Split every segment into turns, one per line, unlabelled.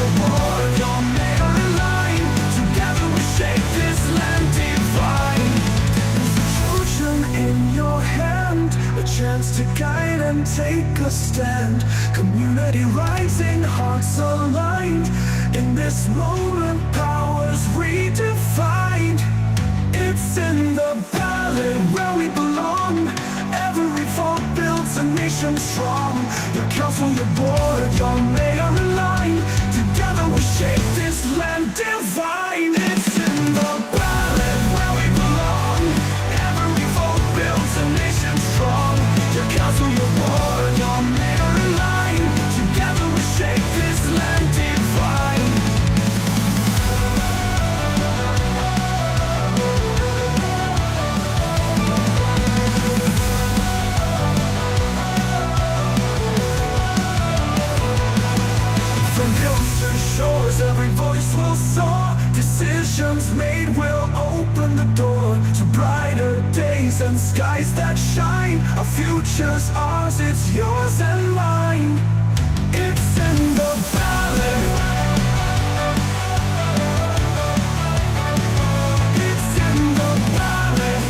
your war, your mayor line. Together we shape this land divine. There's a fortune in your hand, a chance to guide and take a stand. Community rising, hearts aligned. In this moment, powers redefined. It's in the ballot where we belong. Every vote builds a nation strong. Your council, your board, your mayor line. Together we shape this land divine. It's in the ballot where we belong. Every vote builds a nation strong. Your council, your board, your mayor line. Together we shape this land divine. From hills to shores, every voice will soar. Decisions made will open the door to brighter days and skies that shine. Our future's ours, it's yours and mine. It's in the ballot. It's in the ballot.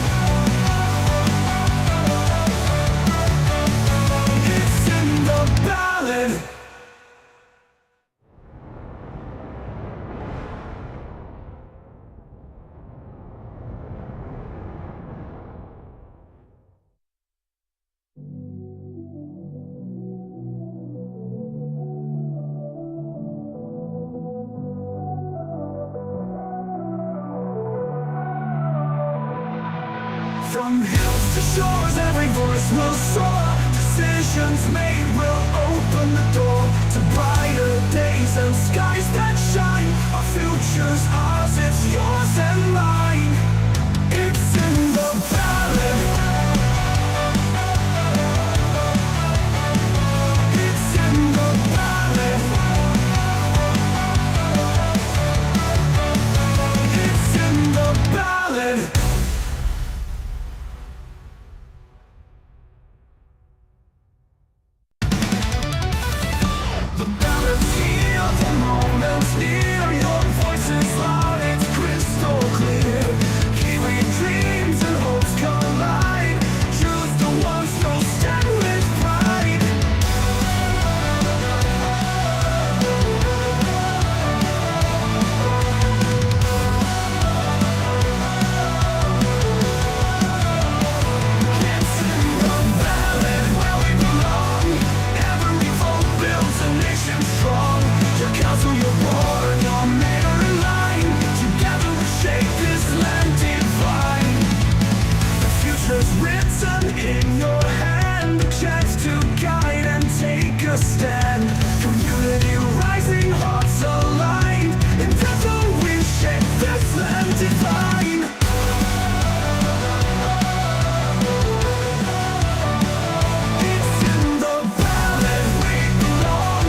It's in the ballot. From hills to shores, every voice will soar. Decisions made will open the door to brighter days and skies that shine. Our future's ours, it's yours and mine. It's in the ballot. It's in the ballot. It's in the ballot. The ballot's here, the moment's near. Your voice is loud, it's crystal clear. Kiwi dreams and hopes collide. Choose the ones who'll stand with pride. It's in the ballot where we belong. Every vote builds a nation strong. Your council, your board, your mayor line. Together we shape this land divine. The future's written in your hand, a chance to guide and take a stand. Community rising, hearts aligned. In together we shape this land divine. It's in the ballot we belong.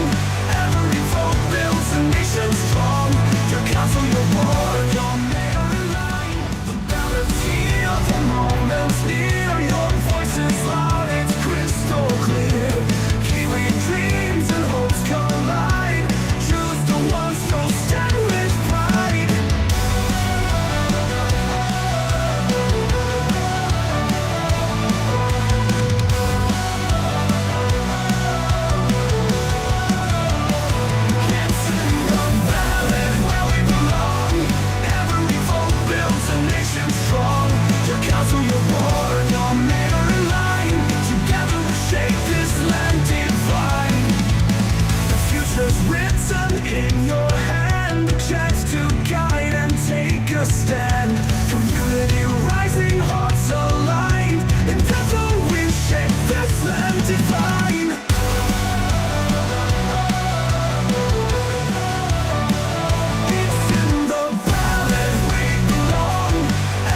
Every vote builds a nation strong. Your council, your board, your mayor line. The ballot's here, the moment's near. Your voice is loud, it's crystal clear. Kiwi dreams and hopes collide. Choose the ones who'll stand with pride. It's in the ballot where we belong. Every vote builds a nation strong. Your council, your board, your mayor line. Together we shape this land divine. The future's written in your hand, a chance to guide and take a stand. Community rising, hearts aligned. In together we shape this land divine. It's in the ballot we belong.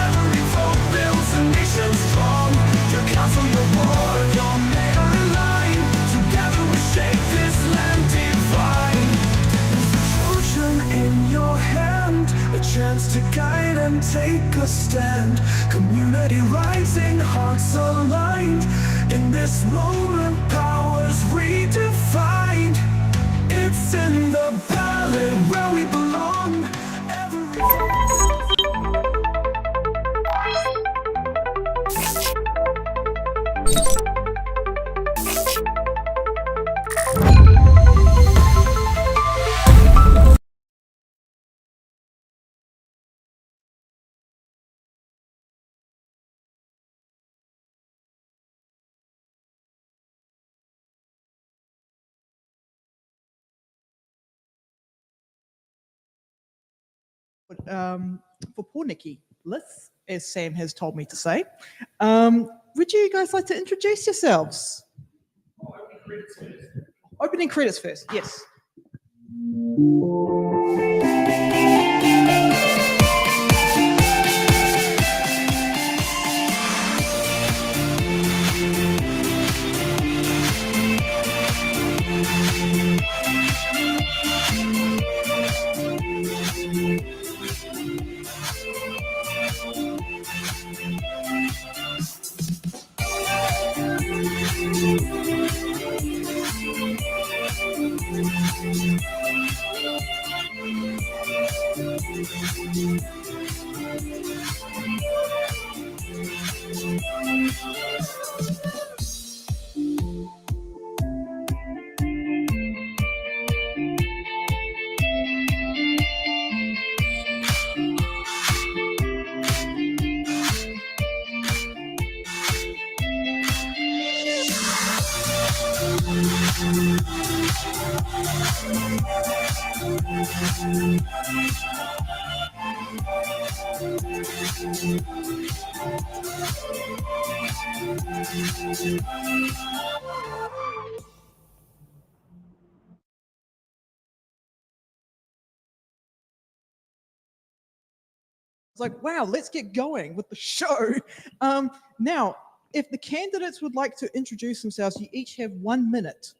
Every vote builds a nation strong. Your council, your board, your mayor line. Together we shape this land divine. There's a fortune in your hand, a chance to guide and take a stand. Community rising, hearts aligned. In this moment, powers redefined. It's voice in the ballot where we belong.
For Pawnickyless, as Sam has told me to say. Would you guys like to introduce yourselves? Opening credits first, yes. It's like, wow, let's get going with the show. Now, if the candidates would like to introduce themselves, you each have 1 minute.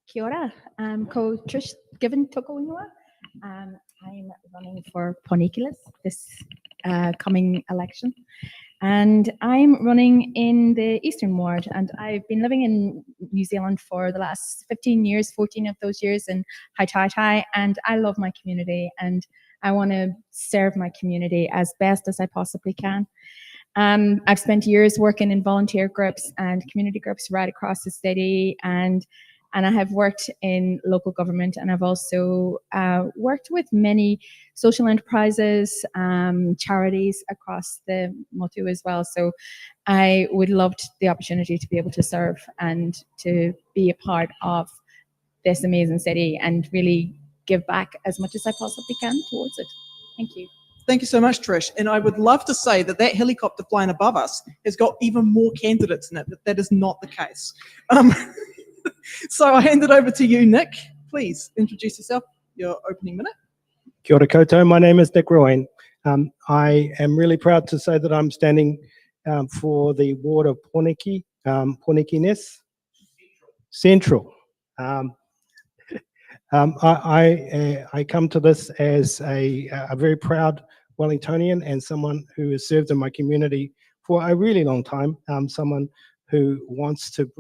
Kia ora, ko Trish Given Tokoinua. I'm running for Pawnickyless this coming election. And I'm running in the Eastern Ward, and I've been living in New Zealand for the last 15 years, 14 of those years in Haitaitai, and I love my community, and I want to serve my community as best as I possibly can. I've spent years working in volunteer groups and community groups right across the city, and I have worked in local government, and I've also worked with many social enterprises, charities across the Motu as well. So I would love the opportunity to be able to serve and to be a part of this amazing city and really give back as much as I possibly can towards it. Thank you.
Thank you so much, Trish. And I would love to say that that helicopter flying above us has got even more candidates in it, but that is not the case. So I'll hand it over to you, Nick. Please introduce yourself, your opening minute.
Kia ora koutou. My name is Nick Rowan. I am really proud to say that I'm standing for the ward of Pawnickyless Central. I come to this as a very proud Wellingtonian and someone who has served in my community for a really long time, someone who wants to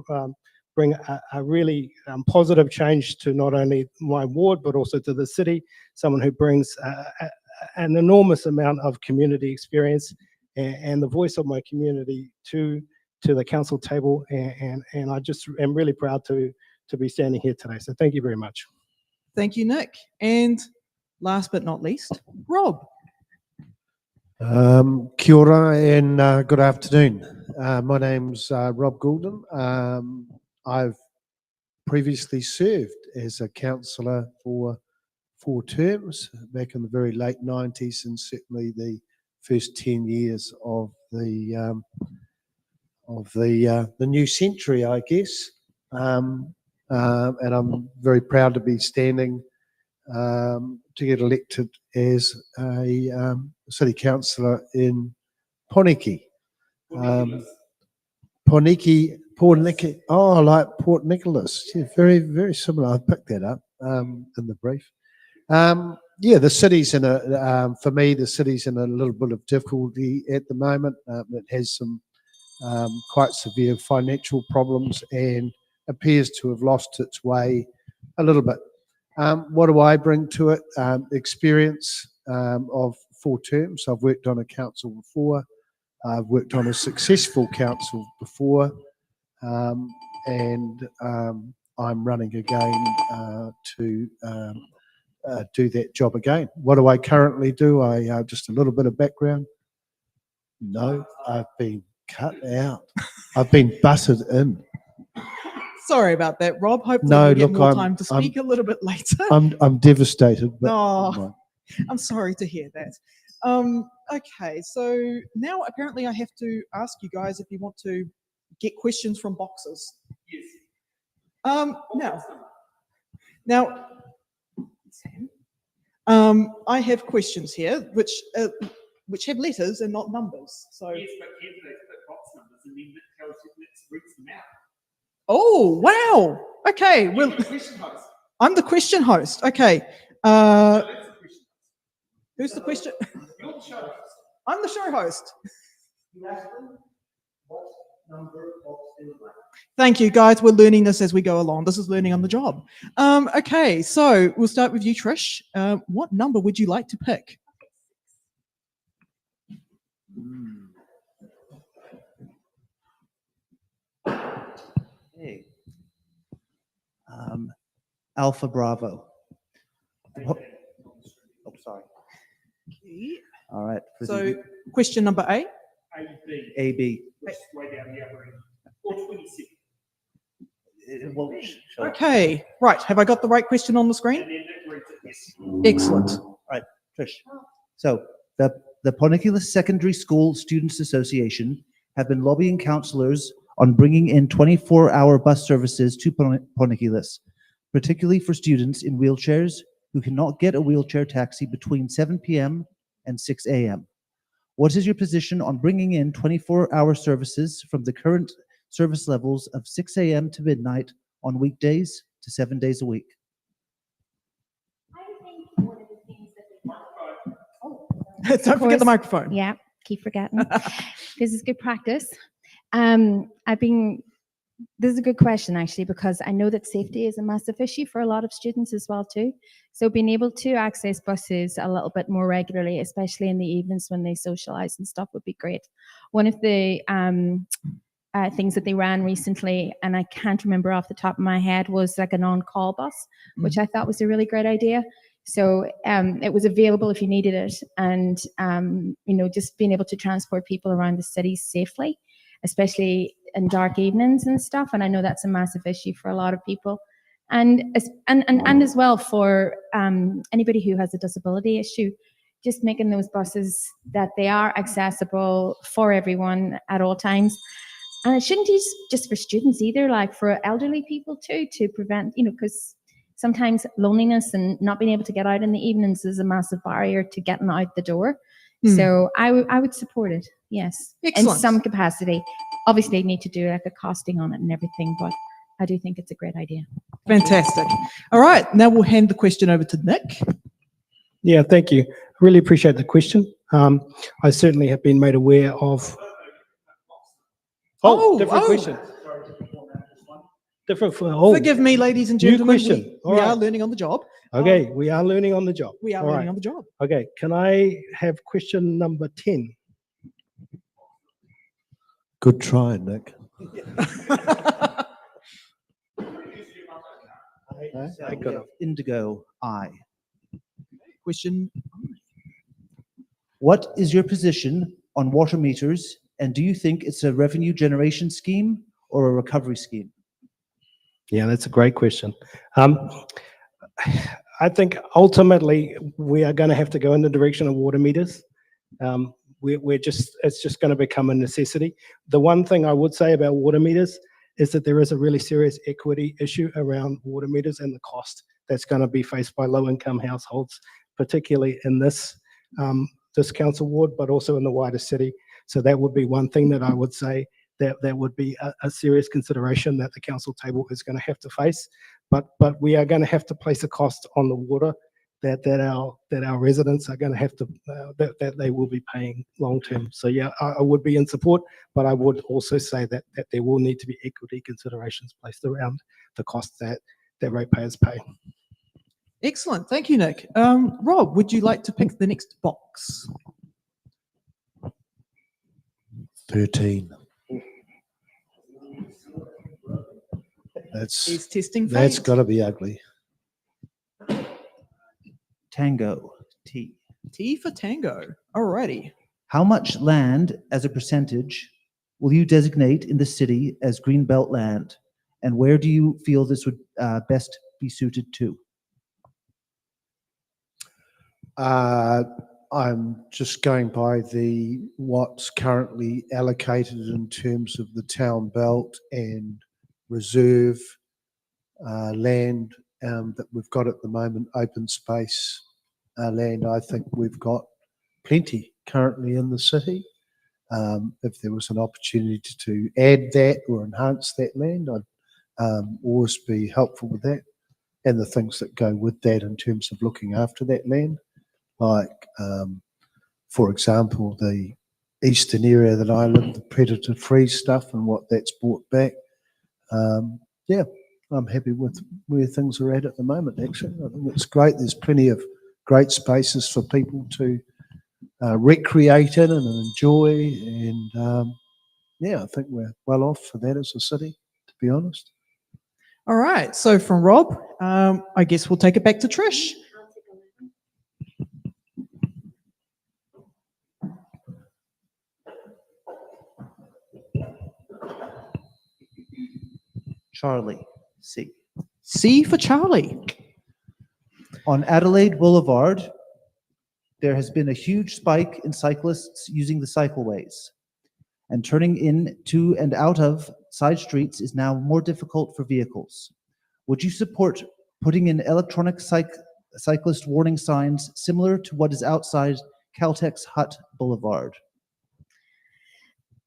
bring a really positive change to not only my ward but also to the city, someone who brings an enormous amount of community experience and the voice of my community to the council table, and I just am really proud to be standing here today. So thank you very much.
Thank you, Nick. And last but not least, Rob.
Kia ora and good afternoon. My name's Rob Goulden. I've previously served as a councillor for 4 terms back in the very late 90s, and certainly the first 10 years of the new century, I guess. And I'm very proud to be standing to get elected as a city councillor in Pawnicky. Pawnicky. Oh, like Pawnickyless. Yeah, very, very similar. I picked that up in the brief. Yeah, the city's in a, for me, the city's in a little bit of difficulty at the moment. It has some quite severe financial problems and appears to have lost its way a little bit. What do I bring to it? Experience of 4 terms. I've worked on a council before. I've worked on a successful council before, and I'm running again to do that job again. What do I currently do? I just a little bit of background. No, I've been cut out. I've been butted in.
Sorry about that, Rob. Hopefully
No,
we'll get
look,
more
I'm-
time to speak a little bit later.
I'm devastated. But
Oh. I'm sorry to hear that. Okay, so now apparently I have to ask you guys if you want to get questions from boxes. Yes. Now, I have questions here which have letters and not numbers. So.
Yes, but here's the box numbers, and then it tells you, let's read them out.
Oh wow! Okay, well,
You're the question host.
I'm the question host. Okay.
So that's the question.
Who's the question?
You're the show host.
I'm the show host. Thank you, guys. We're learning this as we go along. This is learning on the job. Okay, so we'll start with you, Trish. What number would you like to pick?
Hey. Alpha Bravo. Oh, sorry. All right.
So, question number A.
AB.
AB.
Which is way down the other end. Or 26.
Well, sure.
Okay, right. Have I got the right question on the
And
screen?
then it reads it, yes.
Excellent.
Trish. So the Pawnickyless Secondary School Students Association have been lobbying councillors on bringing in 24-hour bus services to Pawnickyless, particularly for students in wheelchairs who cannot get a wheelchair taxi between 7 p.m. and 6 a.m. What is your position on bringing in 24-hour services from the current service levels of 6 a.m. to midnight on weekdays to 7 days a week?
I think one of the things that we
Don't forget the microphone.
Yeah, keep forgetting. This is good practice. This is a good question actually, because I know that safety is a massive issue for a lot of students as well too. So being able to access buses a little bit more regularly, especially in the evenings when they socialize and stuff, would be great. One of the things that they ran recently, and I can't remember off the top of my head, was like an on-call bus, which I thought was a really great idea. So it was available if you needed it, and just being able to transport people around the city safely, especially in dark evenings and stuff. And I know that's a massive issue for a lot of people, and as well for anybody who has a disability issue. Just making those buses that they are accessible for everyone at all times. And it shouldn't be just for students either, like for elderly people too, to prevent, because sometimes loneliness and not being able to get out in the evenings is a massive barrier to getting out the door. So I would support it, yes,
Excellent.
in some capacity. Obviously, need to do like a costing on it and everything, but I do think it's a great idea.
Fantastic. All right, now we'll hand the question over to Nick.
Yeah, thank you. I really appreciate the question. I certainly have been made aware of. Different question. Different.
Forgive me, ladies and
New
gentlemen.
question. All
We
right.
are learning on the job.
Okay, we are learning on the job.
We are
All
learning
right.
on the job.
Okay, can I have question number 10?
Good try, Nick.
I got it.
Indigo I.
Question.
What is your position on water meters, and do you think it's a revenue generation scheme or a recovery scheme?
Yeah, that's a great question. I think ultimately we are going to have to go in the direction of water meters. It's just going to become a necessity. The one thing I would say about water meters is that there is a really serious equity issue around water meters and the cost that's going to be faced by low-income households, particularly in this council ward, but also in the wider city. So that would be one thing that I would say that would be a serious consideration that the council table is going to have to face. But we are going to have to place a cost on the water that our residents are going to have to that they will be paying long term. So yeah, I would be in support, but I would also say that there will need to be equity considerations placed around the cost that ratepayers pay.
Excellent. Thank you, Nick. Rob, would you like to pick the next box?
13.
He's testing
That's
fate.
got to be ugly.
Tango, T.
T for tango. Alrighty.
How much land as a percentage will you designate in the city as greenbelt land? And where do you feel this would best be suited to?
I'm just going by what's currently allocated in terms of the town belt and reserve land that we've got at the moment, open space land. I think we've got plenty currently in the city. If there was an opportunity to add that or enhance that land, I'd always be helpful with that, and the things that go with that in terms of looking after that land. Like, for example, the eastern area that I live, the predator-free stuff and what that's brought back. Yeah, I'm happy with where things are at the moment, actually. I think it's great. There's plenty of great spaces for people to recreate in and enjoy. And yeah, I think we're well off for that as a city, to be honest.
All right. So from Rob, I guess we'll take it back to Trish.
Charlie, C.
C for Charlie.
On Adelaide Boulevard, there has been a huge spike in cyclists using the cycleways, and turning in to and out of side streets is now more difficult for vehicles. Would you support putting in electronic cyclist warning signs similar to what is outside Caltech's Hut Boulevard?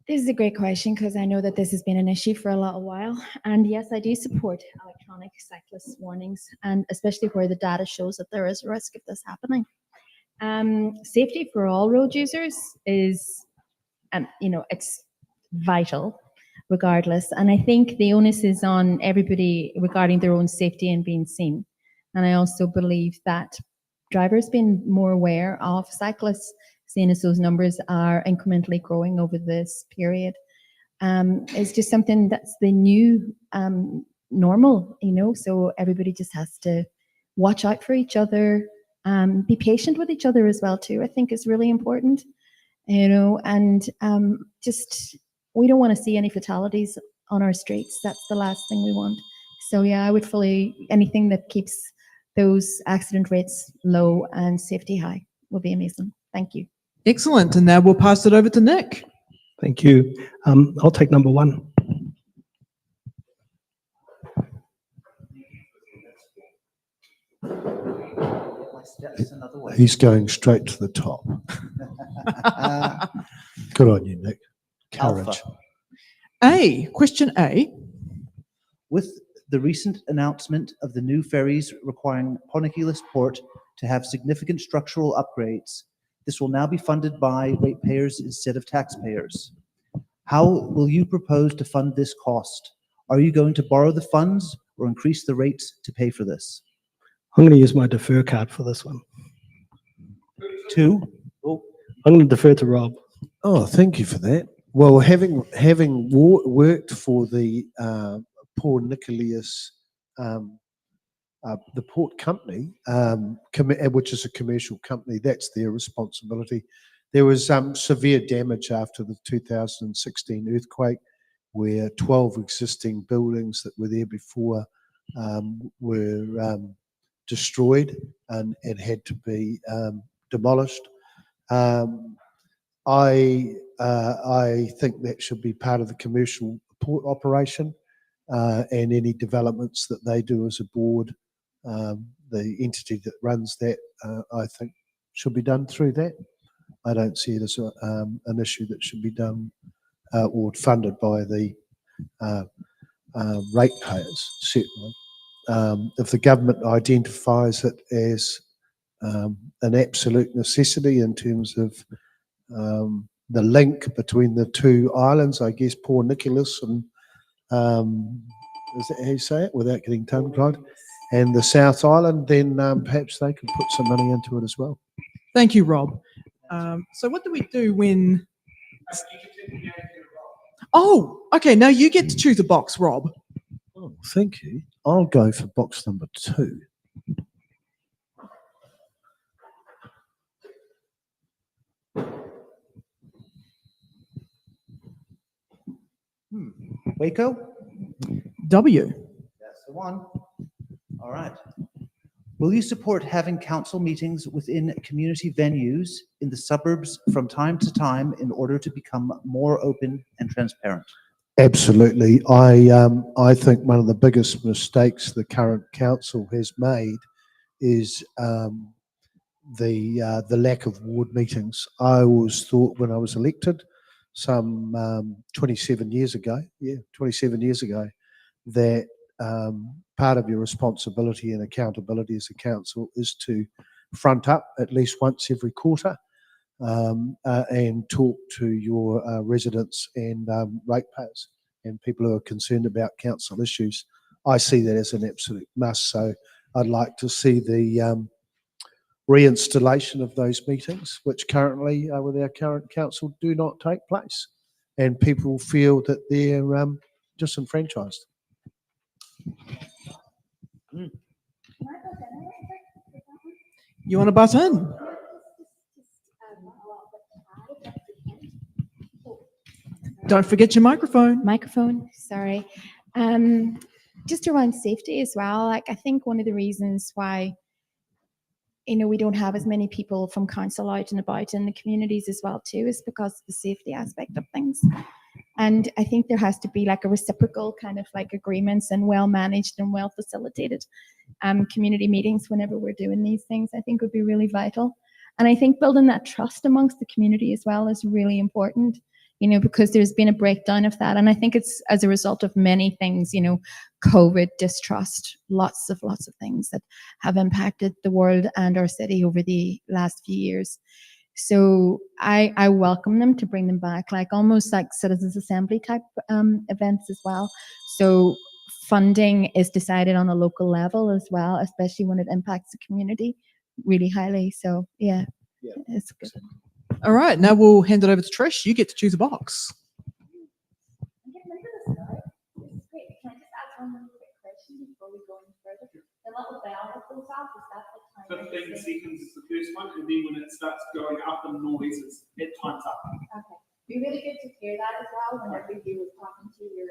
This is a great question because I know that this has been an issue for a little while. And yes, I do support electronic cyclist warnings, and especially where the data shows that there is a risk of this happening. Safety for all road users is, it's vital regardless. And I think the onus is on everybody regarding their own safety and being seen. And I also believe that drivers being more aware of cyclists, seeing as those numbers are incrementally growing over this period, is just something that's the new normal, so everybody just has to watch out for each other, be patient with each other as well too, I think is really important, and just, we don't want to see any fatalities on our streets. That's the last thing we want. So yeah, I would anything that keeps those accident rates low and safety high would be amazing. Thank you.
Excellent. And now we'll pass it over to Nick.
Thank you. I'll take number 1.
He's going straight to the top. Good on you, Nick. Courage.
Alpha.
Question A.
With the recent announcement of the new ferries requiring Pawnickyless Port to have significant structural upgrades, this will now be funded by ratepayers instead of taxpayers. How will you propose to fund this cost? Are you going to borrow the funds or increase the rates to pay for this?
I'm going to use my defer card for this one.
2.
I'm going to defer to Rob.
Oh, thank you for that. Well, having worked for the Pawnickyless, the port company, which is a commercial company, that's their responsibility. There was severe damage after the 2016 earthquake, where 12 existing buildings that were there before were destroyed and had to be demolished. I think that should be part of the commercial port operation, and any developments that they do as a board, the entity that runs that, I think should be done through that. I don't see it as an issue that should be done or funded by the ratepayers, certainly. If the government identifies it as an absolute necessity in terms of the link between the two islands, I guess, Pawnickyless and is that how you say it without getting tongue-tied, and the South Island, then perhaps they could put some money into it as well.
Thank you, Rob. So what do we do when... Oh, okay, now you get to choose a box, Rob.
Oh, thank you. I'll go for box number 2.
Waco?
W.
That's the one. All right. Will you support having council meetings within community venues in the suburbs from time to time in order to become more open and transparent?
Absolutely. I think one of the biggest mistakes the current council has made is the lack of ward meetings. I always thought when I was elected some 27 years ago, that part of your responsibility and accountability as a council is to front up at least once every quarter and talk to your residents and ratepayers and people who are concerned about council issues. I see that as an absolute must. So I'd like to see the reinstallation of those meetings, which currently with our current council do not take place, and people feel that they're disenfranchised.
You want to butt in? Don't forget your microphone.
Microphone, sorry. Just around safety as well. Like, I think one of the reasons why, we don't have as many people from council out and about in the communities as well too, is because of the safety aspect of things. And I think there has to be like a reciprocal kind of like agreements and well managed and well facilitated community meetings whenever we're doing these things. I think would be really vital. And I think building that trust amongst the community as well is really important, because there's been a breakdown of that. And I think it's as a result of many things, COVID, distrust, lots of things that have impacted the world and our city over the last few years. So I welcome them to bring them back, like almost like citizens assembly type events as well. So funding is decided on a local level as well, especially when it impacts the community really highly. So yeah. It's good.
All right, now we'll hand it over to Trish. You get to choose a box.
The little bell that goes off, is that the time?
15 seconds is the first one, and then when it starts going up in noises, it times up.
Okay. Be really good to hear that as well whenever you were talking to your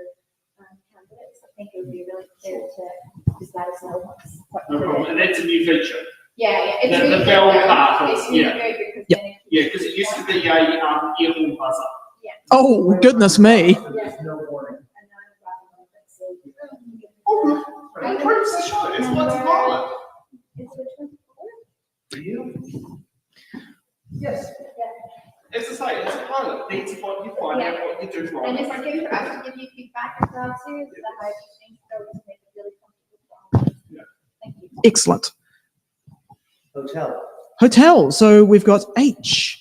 candidates. I think it would be really clear to just let us know what
No problem, and that's a new feature.
Yeah, it's
The
really
bell
good.
part
It's
is,
really
yeah.
good because
Yep.
then it
Yeah, because it used to be a ear horn buzzer.
Oh, goodness me.
There's no warning.
It improves the show. It's what's violent. Yes. As I say, it's a pilot. That's what you find out what you do wrong.
And it's good for us to give you feedback as well too, so that how you think so to make it really comfortable.
Yeah.
Thank you.
Excellent.
Hotel.
Hotel. So we've got H.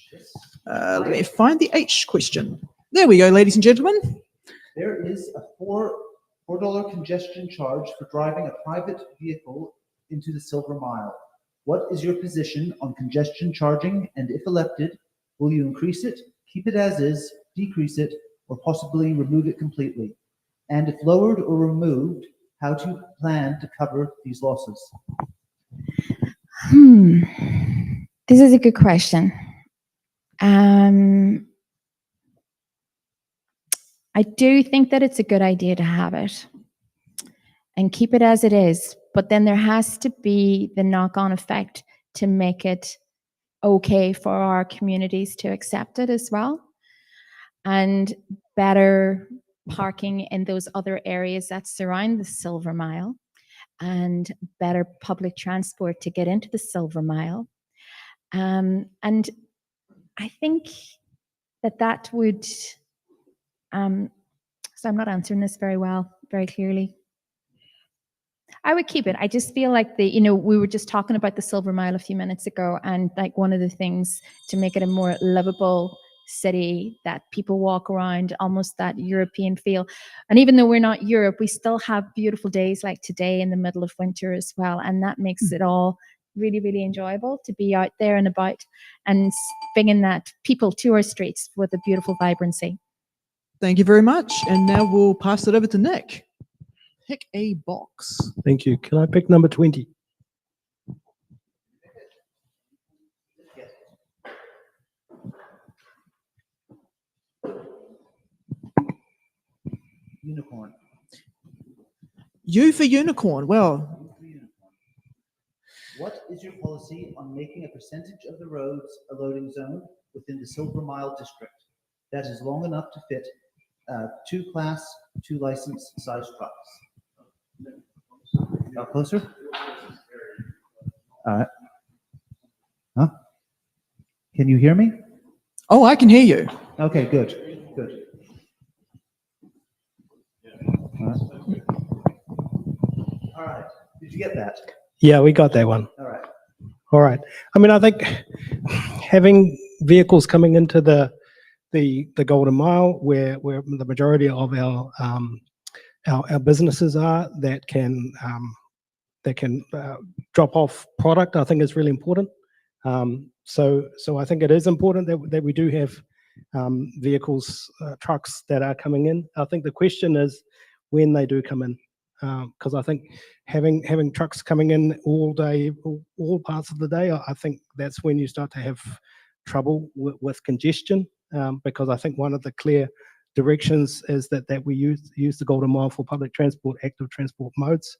Let me find the H question. There we go, ladies and gentlemen.
There is a $4 congestion charge for driving a private vehicle into the Silver Mile. What is your position on congestion charging, and if elected, will you increase it, keep it as is, decrease it, or possibly remove it completely? And if lowered or removed, how do you plan to cover these losses?
This is a good question. I do think that it's a good idea to have it and keep it as it is, but then there has to be the knock-on effect to make it okay for our communities to accept it as well, and better parking in those other areas that surround the Silver Mile, and better public transport to get into the Silver Mile. And I think that would, so I'm not answering this very well, very clearly. I would keep it. I just feel like we were just talking about the Silver Mile a few minutes ago, and like one of the things to make it a more livable city that people walk around, almost that European feel. And even though we're not Europe, we still have beautiful days like today in the middle of winter as well. And that makes it all really, really enjoyable to be out there and about and bringing that people to our streets with a beautiful vibrancy.
Thank you very much. And now we'll pass it over to Nick. Pick a box.
Thank you. Can I pick number 20?
Unicorn.
U for unicorn. Well,
What is your policy on making a percentage of the roads a loading zone within the Silver Mile district that is long enough to fit 2 class, 2 license size trucks? Closer? All right. Huh? Can you hear me?
oh, I can hear you.
Okay, good, good. All right. Did you get that?
Yeah, we got that one.
All right.
All right. I mean, I think having vehicles coming into the Golden Mile, where the majority of our businesses are, that can drop off product, I think is really important. So I think it is important that we do have vehicles, trucks that are coming in. I think the question is when they do come in, because I think having trucks coming in all day, all parts of the day, I think that's when you start to have trouble with congestion, because I think one of the clear directions is that we use the Golden Mile for public transport, active transport modes.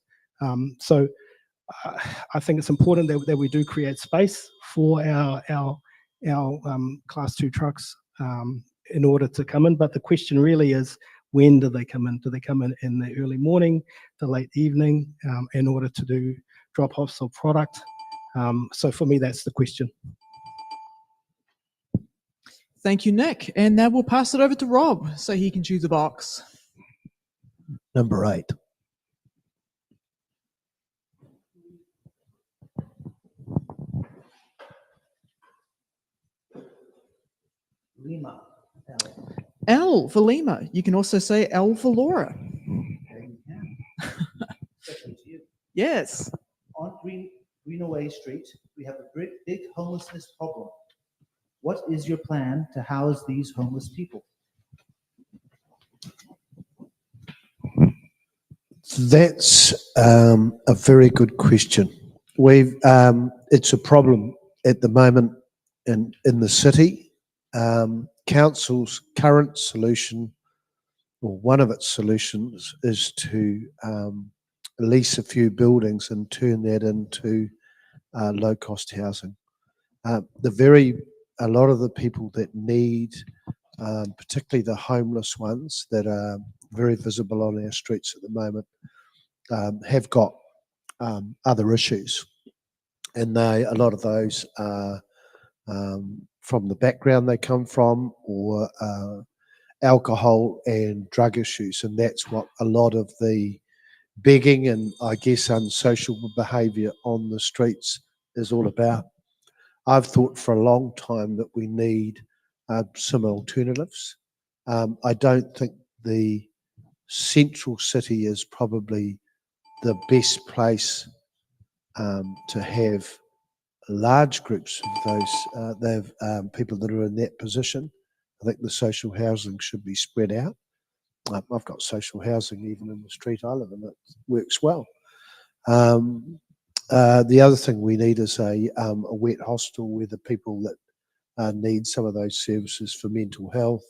So I think it's important that we do create space for our class 2 trucks in order to come in. But the question really is, when do they come in? Do they come in the early morning, the late evening, in order to do drop-offs of product? So for me, that's the question.
Thank you, Nick. And now we'll pass it over to Rob so he can choose a box.
Number 8.
Lima.
L for Lima. You can also say L for Laura.
Especially to you.
Yes.
On Greenaway Street, we have a big homelessness problem. What is your plan to house these homeless people?
That's a very good question. It's a problem at the moment in the city. Council's current solution, or one of its solutions, is to lease a few buildings and turn that into low-cost housing. A lot of the people that need, particularly the homeless ones that are very visible on our streets at the moment, have got other issues, and a lot of those are from the background they come from, or alcohol and drug issues, and that's what a lot of the begging and, I guess, unsocial behaviour on the streets is all about. I've thought for a long time that we need some alternatives. I don't think the central city is probably the best place to have large groups of those people that are in that position. I think the social housing should be spread out. I've got social housing even in the street I live in. It works well. The other thing we need is a wet hostel where the people that need some of those services for mental health.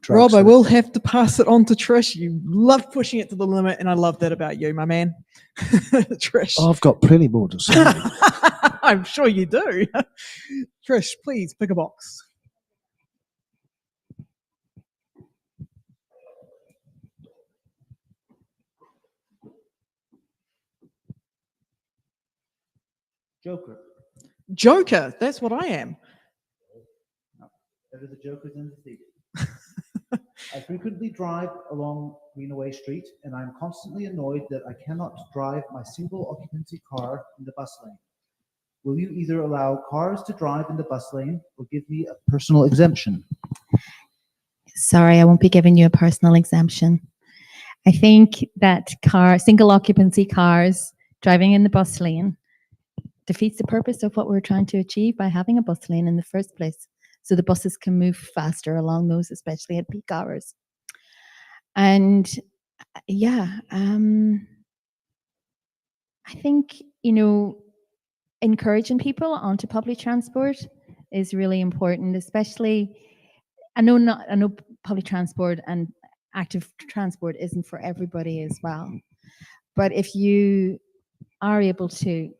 Rob, I will have to pass it on to Trish. You love pushing it to the limit, and I love that about you, my man. Trish.
I've got plenty more to say.
I'm sure you do. Trish, please pick a box.
Joker.
Joker, that's what I am.
That are the jokers in the thief. I frequently drive along Greenaway Street, and I'm constantly annoyed that I cannot drive my single occupancy car in the bus lane. Will you either allow cars to drive in the bus lane or give me a personal exemption?
Sorry, I won't be giving you a personal exemption. I think that single occupancy cars driving in the bus lane defeats the purpose of what we're trying to achieve by having a bus lane in the first place. So the buses can move faster along those, especially at peak hours. And yeah, I think, encouraging people onto public transport is really important, especially, I know public transport and active transport isn't for everybody as well. But if you are able to,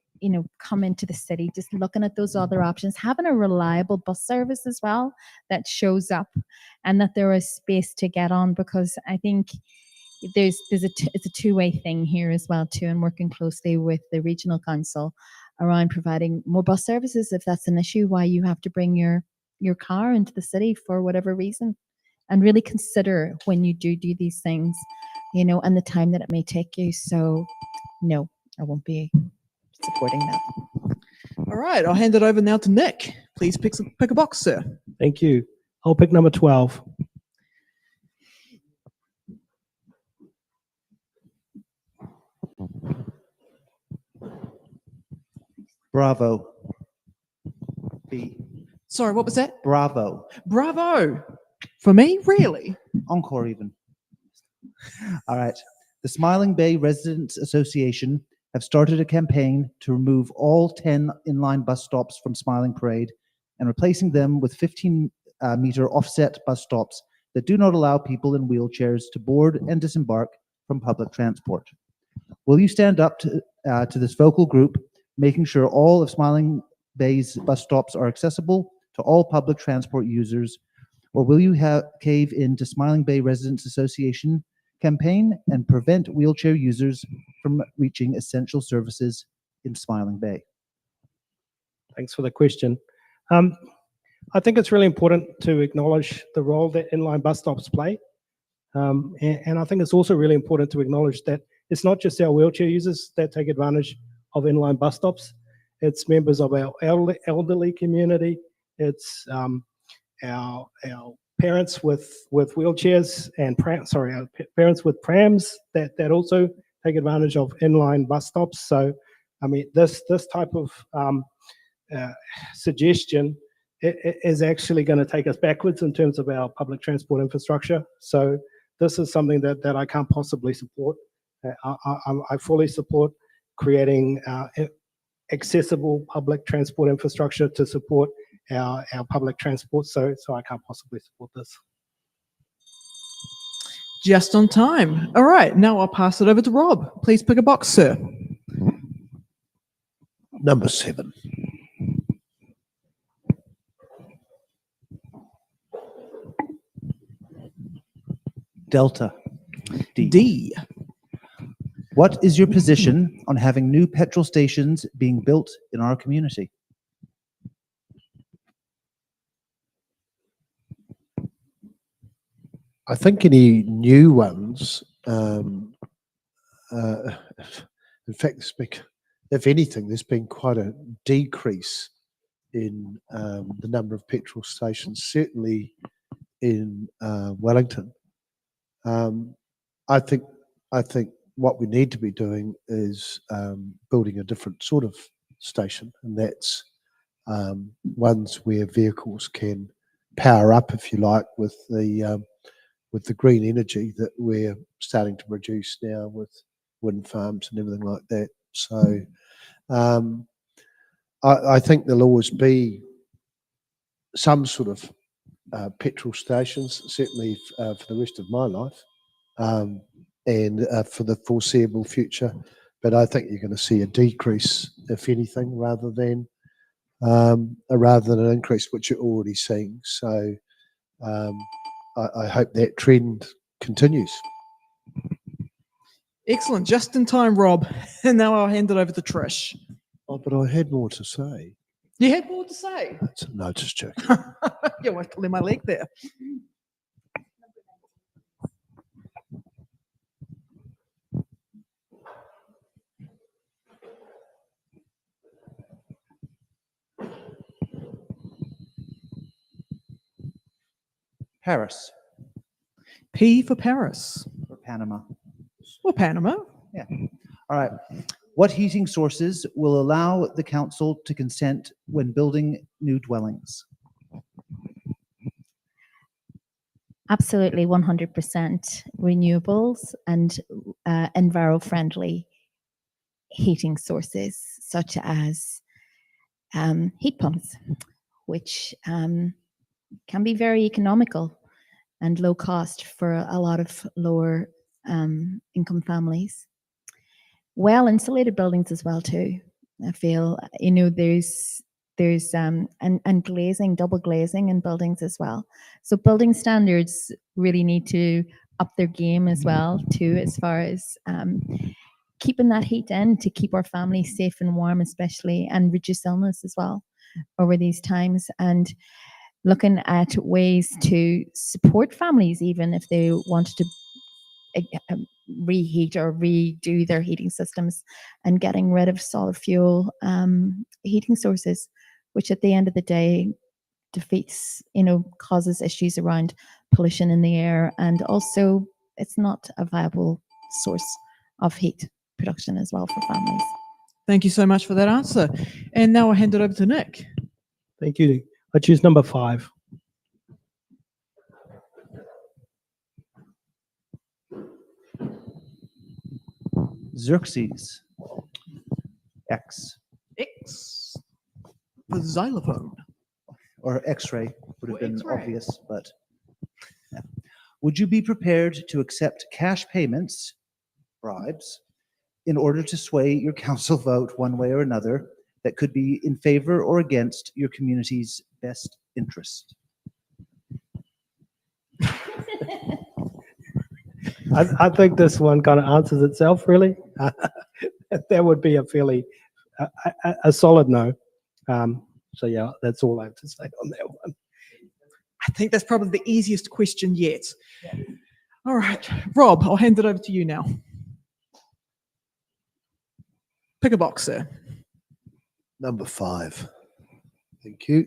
come into the city, just looking at those other options, having a reliable bus service as well that shows up and that there is space to get on, because I think it's a two-way thing here as well too, and working closely with the regional council around providing more bus services if that's an issue, why you have to bring your car into the city for whatever reason, and really consider when you do these things, and the time that it may take you. So no, I won't be supporting that.
All right, I'll hand it over now to Nick. Please pick a box, sir.
Thank you. I'll pick number 12.
Bravo. B.
Sorry, what was that?
Bravo.
Bravo. For me, really?
Encore even. All right. The Smiling Bay Residents Association have started a campaign to remove all 10 inline bus stops from Smiling Parade and replacing them with 15-meter offset bus stops that do not allow people in wheelchairs to board and disembark from public transport. Will you stand up to this vocal group, making sure all of Smiling Bay's bus stops are accessible to all public transport users, or will you cave into Smiling Bay Residents Association campaign and prevent wheelchair users from reaching essential services in Smiling Bay?
Thanks for the question. I think it's really important to acknowledge the role that inline bus stops play. And I think it's also really important to acknowledge that it's not just our wheelchair users that take advantage of inline bus stops. It's members of our elderly community. It's our parents with wheelchairs and our parents with prams that also take advantage of inline bus stops. So, I mean, this type of suggestion is actually going to take us backwards in terms of our public transport infrastructure. So this is something that I can't possibly support. I fully support creating accessible public transport infrastructure to support our public transport. So I can't possibly support this.
Just on time. All right, now I'll pass it over to Rob. Please pick a box, sir.
Number 7.
Delta. D.
D.
What is your position on having new petrol stations being built in our community?
I think any new ones, in fact, if anything, there's been quite a decrease in the number of petrol stations, certainly in Wellington. I think what we need to be doing is building a different sort of station, and that's ones where vehicles can power up, if you like, with the green energy that we're starting to produce now with wind farms and everything like that. So I think there'll always be some sort of petrol stations, certainly for the rest of my life, and for the foreseeable future. But I think you're going to see a decrease, if anything, rather than an increase, which you're already seeing. So I hope that trend continues.
Excellent. Just in time, Rob. And now I'll hand it over to Trish.
Oh, but I had more to say.
You had more to say?
No, just joking.
You weren't pulling my leg there.
Paris
P for Paris.
or Panama?
Or Panama.
All right. What heating sources will allow the council to consent when building new dwellings?
Absolutely 100% renewables and enviro-friendly heating sources, such as heat pumps, which can be very economical and low cost for a lot of lower income families. Well insulated buildings as well too. I feel, you know, there's and glazing, double glazing in buildings as well. So building standards really need to up their game as well too, as far as keeping that heat in to keep our families safe and warm, especially, and reduce illness as well over these times. And looking at ways to support families, even if they wanted to reheat or redo their heating systems, and getting rid of solid fuel heating sources, which at the end of the day defeats, you know, causes issues around pollution in the air, and also it's not a viable source of heat production as well for families.
Thank you so much for that answer. And now I'll hand it over to Nick.
Thank you. I choose number 5.
Xerxes. X.
X for xylophone.
Or X-ray would have
Or
been
X-ray.
obvious, but yeah. Would you be prepared to accept cash payments, bribes, in order to sway your council vote one way or another that could be in favor or against your community's best interest?
I think this one kind of answers itself, really. That would be a fairly, a solid no. So yeah, that's all I have to say on that one.
I think that's probably the easiest question yet. All right, Rob, I'll hand it over to you now. Pick a box, sir.
Number 5. Thank you.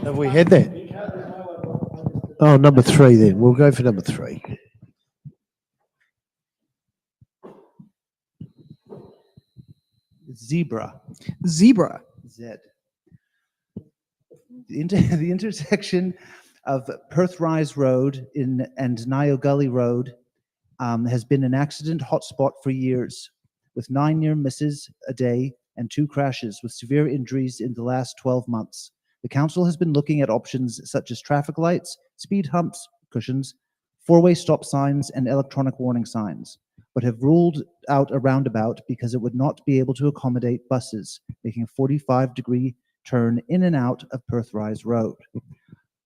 Have we had that? Oh, number 3 then. We'll go for number 3.
Zebra.
Zebra.
Z. The intersection of Perth Rise Road and Nile Gully Road has been an accident hotspot for years, with 9 near misses a day and 2 crashes with severe injuries in the last 12 months. The council has been looking at options such as traffic lights, speed humps, cushions, 4-way stop signs, and electronic warning signs, but have ruled out a roundabout because it would not be able to accommodate buses making a 45-degree turn in and out of Perth Rise Road.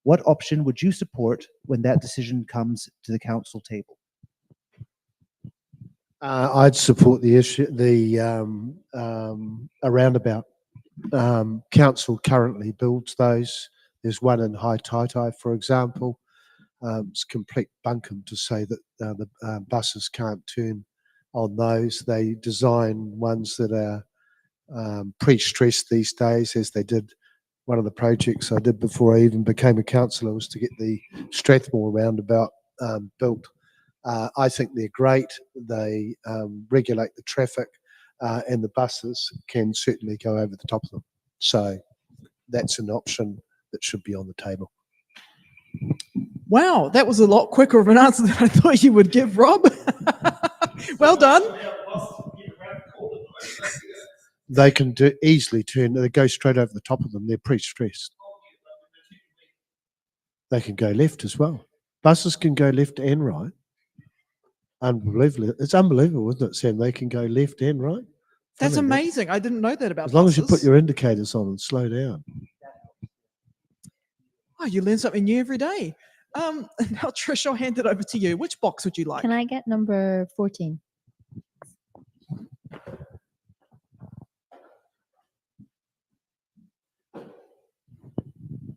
What option would you support when that decision comes to the council table?
I'd support the issue, a roundabout. Council currently builds those. There's one in High Tai, for example. It's complete bunkum to say that the buses can't turn on those. They design ones that are pre-stressed these days, as they did. One of the projects I did before I even became a councillor was to get the Strathmore roundabout built. I think they're great. They regulate the traffic, and the buses can certainly go over the top of them. So that's an option that should be on the table.
Wow, that was a lot quicker of an answer than I thought you would give, Rob. Well done.
They can easily turn, they go straight over the top of them. They're pre-stressed. They can go left as well. Buses can go left and right. Unbelievable. It's unbelievable, isn't it, Sam? They can go left and right.
That's
Funny,
amazing. I didn't know that about
as long as you put
buses.
your indicators on and slow down.
Oh, you learn something new every day. Now, Trish, I'll hand it over to you. Which box would you like?
Can I get number 14?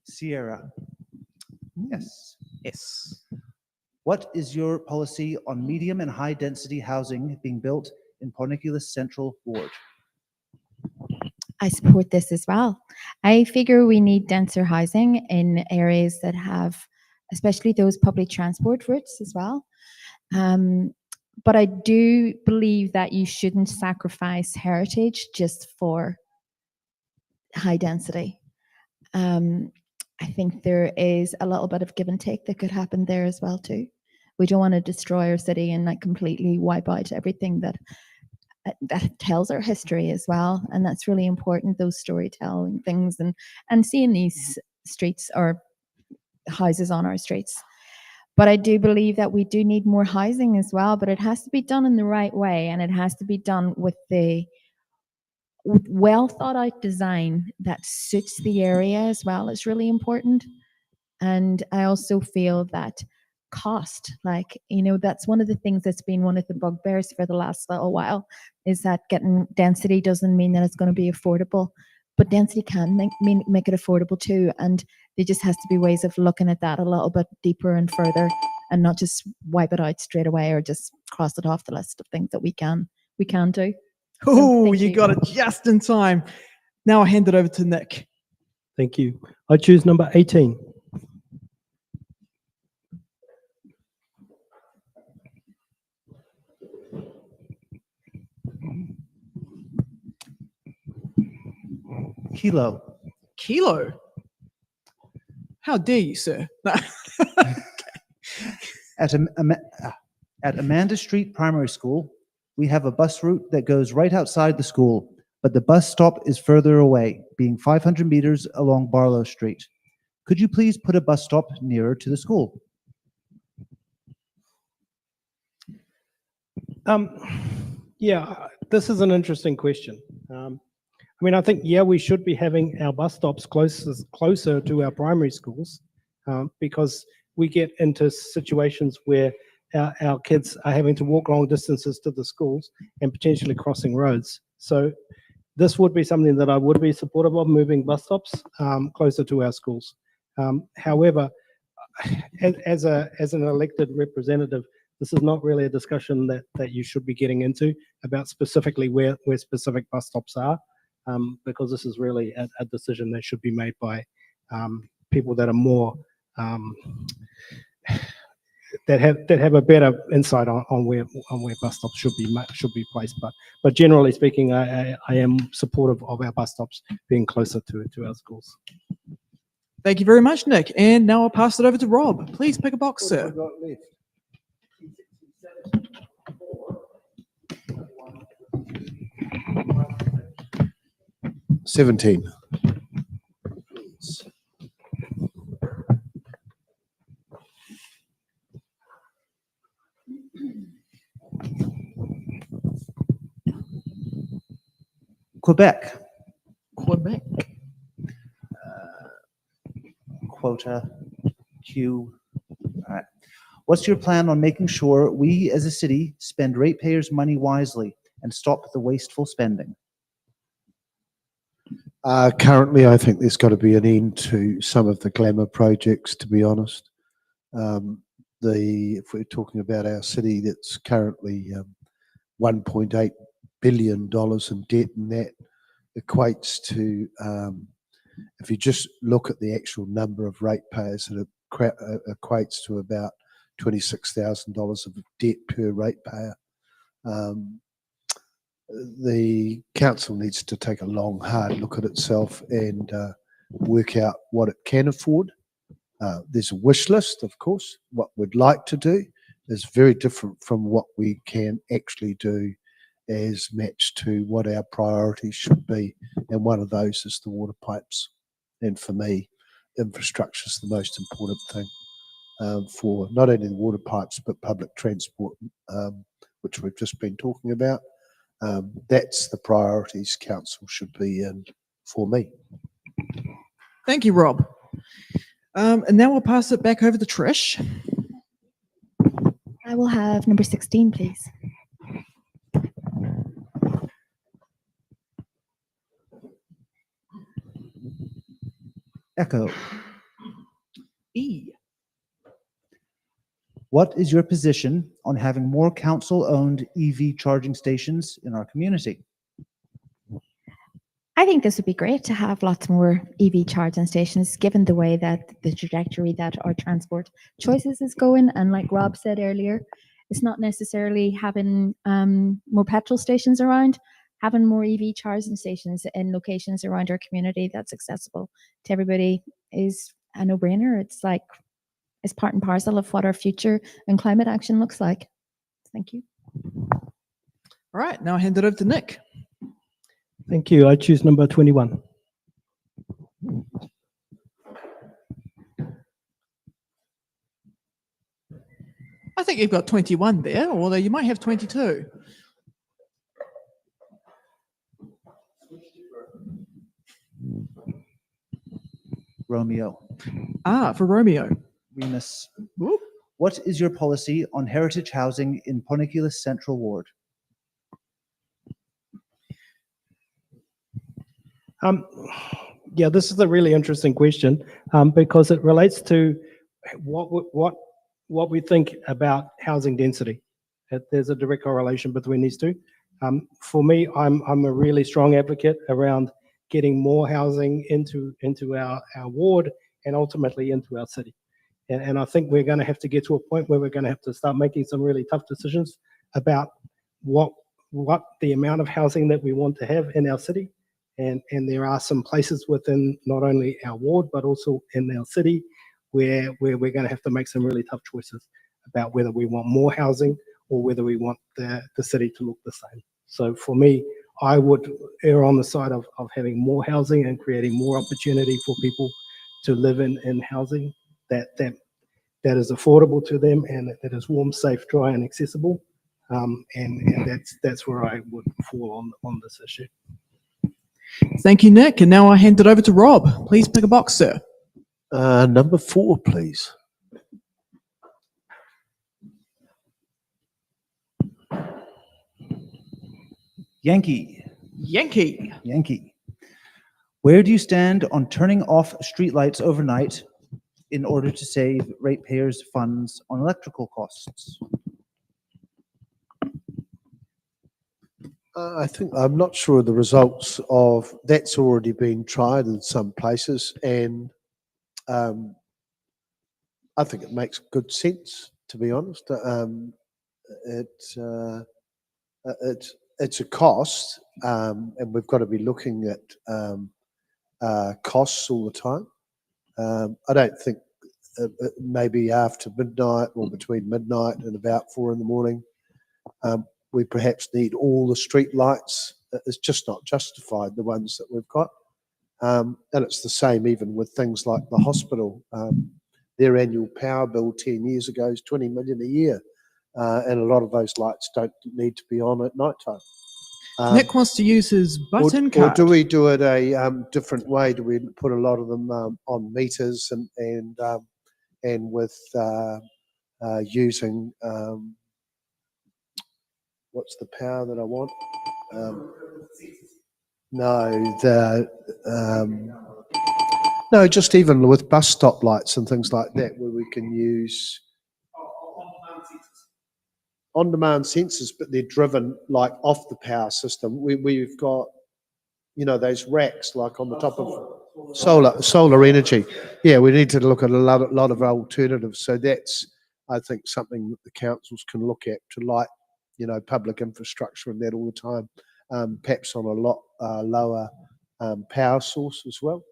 Sierra. Yes.
Yes.
What is your policy on medium and high density housing being built in Pawnickyless Central Ward?
I support this as well. I figure we need denser housing in areas that have, especially those public transport routes as well. But I do believe that you shouldn't sacrifice heritage just for high density. I think there is a little bit of give and take that could happen there as well too. We don't want to destroy our city and like completely wipe out everything that tells our history as well, and that's really important. Those storytelling things and seeing these streets or houses on our streets. But I do believe that we do need more housing as well, but it has to be done in the right way, and it has to be done with well thought out design that suits the area as well. It's really important. And I also feel that cost, like, that's one of the things that's been one of the bugbears for the last little while, is that getting density doesn't mean that it's going to be affordable, but density can make it affordable too. And there just has to be ways of looking at that a little bit deeper and further, and not just wipe it out straight away or just cross it off the list of things that we can do.
Oh,
thank
you
you.
got it just in time. Now I hand it over to Nick.
Thank you. I choose number 18.
Kilo.
Kilo. How dare you, sir? No.
At Amanda Street Primary School, we have a bus route that goes right outside the school, but the bus stop is further away, being 500 meters along Barlow Street. Could you please put a bus stop nearer to the school?
Yeah, this is an interesting question. I think, we should be having our bus stops closer to our primary schools, because we get into situations where our kids are having to walk long distances to the schools and potentially crossing roads. So this would be something that I would be supportive of, moving bus stops closer to our schools. However, as an elected representative, this is not really a discussion that you should be getting into about specifically where specific bus stops are, because this is really a decision that should be made by people that are more that have a better insight on where bus stops should be placed. But generally speaking, I am supportive of our bus stops being closer to our schools.
Thank you very much, Nick. And now I'll pass it over to Rob. Please pick a box, sir.
17.
Quebec.
Quebec.
Quota Q. All right. What's your plan on making sure we as a city spend ratepayers' money wisely and stop the wasteful spending?
Currently, I think there's got to be an end to some of the glamour projects, to be honest. If we're talking about our city that's currently $1.8 billion in debt, and that equates to, if you just look at the actual number of ratepayers, it equates to about $26,000 of debt per ratepayer. The council needs to take a long, hard look at itself and work out what it can afford. There's a wish list, of course. What we'd like to do is very different from what we can actually do as matched to what our priorities should be. And one of those is the water pipes. And for me, infrastructure is the most important thing for not only the water pipes, but public transport, which we've just been talking about. That's the priorities council should be in for me.
Thank you, Rob. And now I'll pass it back over to Trish.
I will have number 16, please.
Echo.
E.
What is your position on having more council-owned EV charging stations in our community?
I think this would be great to have lots more EV charging stations, given the way that the trajectory that our transport choices is going. And like Rob said earlier, it's not necessarily having more petrol stations around, having more EV charging stations in locations around our community that's accessible to everybody is a no-brainer. It's like, it's part and parcel of what our future and climate action looks like. Thank you.
All right, now I hand it over to Nick.
Thank you. I choose number 21.
I think you've got 21 there, although you might have 22.
Romeo.
Ah, for Romeo.
Remus.
Whoop.
What is your policy on heritage housing in Pawnickyless Central Ward?
Yeah, this is a really interesting question because it relates to what we think about housing density. There's a direct correlation between these two. For me, I'm a really strong advocate around getting more housing into our ward and ultimately into our city. And I think we're going to have to get to a point where we're going to have to start making some really tough decisions about what the amount of housing that we want to have in our city. And there are some places within not only our ward, but also in our city where we're going to have to make some really tough choices about whether we want more housing or whether we want the city to look the same. So for me, I would err on the side of having more housing and creating more opportunity for people to live in housing that is affordable to them and that is warm, safe, dry, and accessible. And that's where I would fall on this issue.
Thank you, Nick. And now I hand it over to Rob. Please pick a box, sir.
Number 4, please.
Yankee.
Yankee.
Yankee. Where do you stand on turning off streetlights overnight in order to save ratepayers' funds on electrical costs?
I think I'm not sure of the results of that's already been tried in some places, and I think it makes good sense, to be honest. It's a cost, and we've got to be looking at costs all the time. I don't think maybe after midnight or between midnight and about 4 in the morning, we perhaps need all the street lights. It's just not justified, the ones that we've got. And it's the same even with things like the hospital. Their annual power bill 10 years ago is 20 million a year. And a lot of those lights don't need to be on at night time.
Nick wants to use his button
Or
card.
do we do it a different way? Do we put a lot of them on meters and with using what's the power that I want? No, just even with bus stop lights and things like that, where we can use on-demand sensors, but they're driven like off the power system. We've got, those racks like on the top of solar energy. Yeah, we need to look at a lot of alternatives. So that's, I think, something that the councils can look at to light, public infrastructure and that all the time, perhaps on a lot lower power source as well.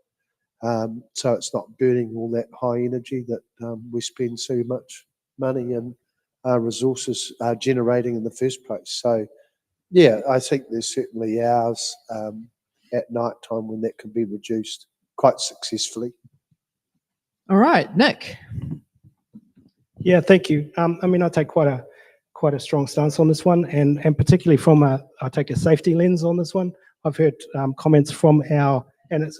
So it's not burning all that high energy that we spend so much money and resources generating in the first place. So, yeah, I think there's certainly hours at night time when that can be reduced quite successfully.
All right, Nick.
Yeah, thank you. I take quite a strong stance on this one, and particularly I take a safety lens on this one. I've heard comments from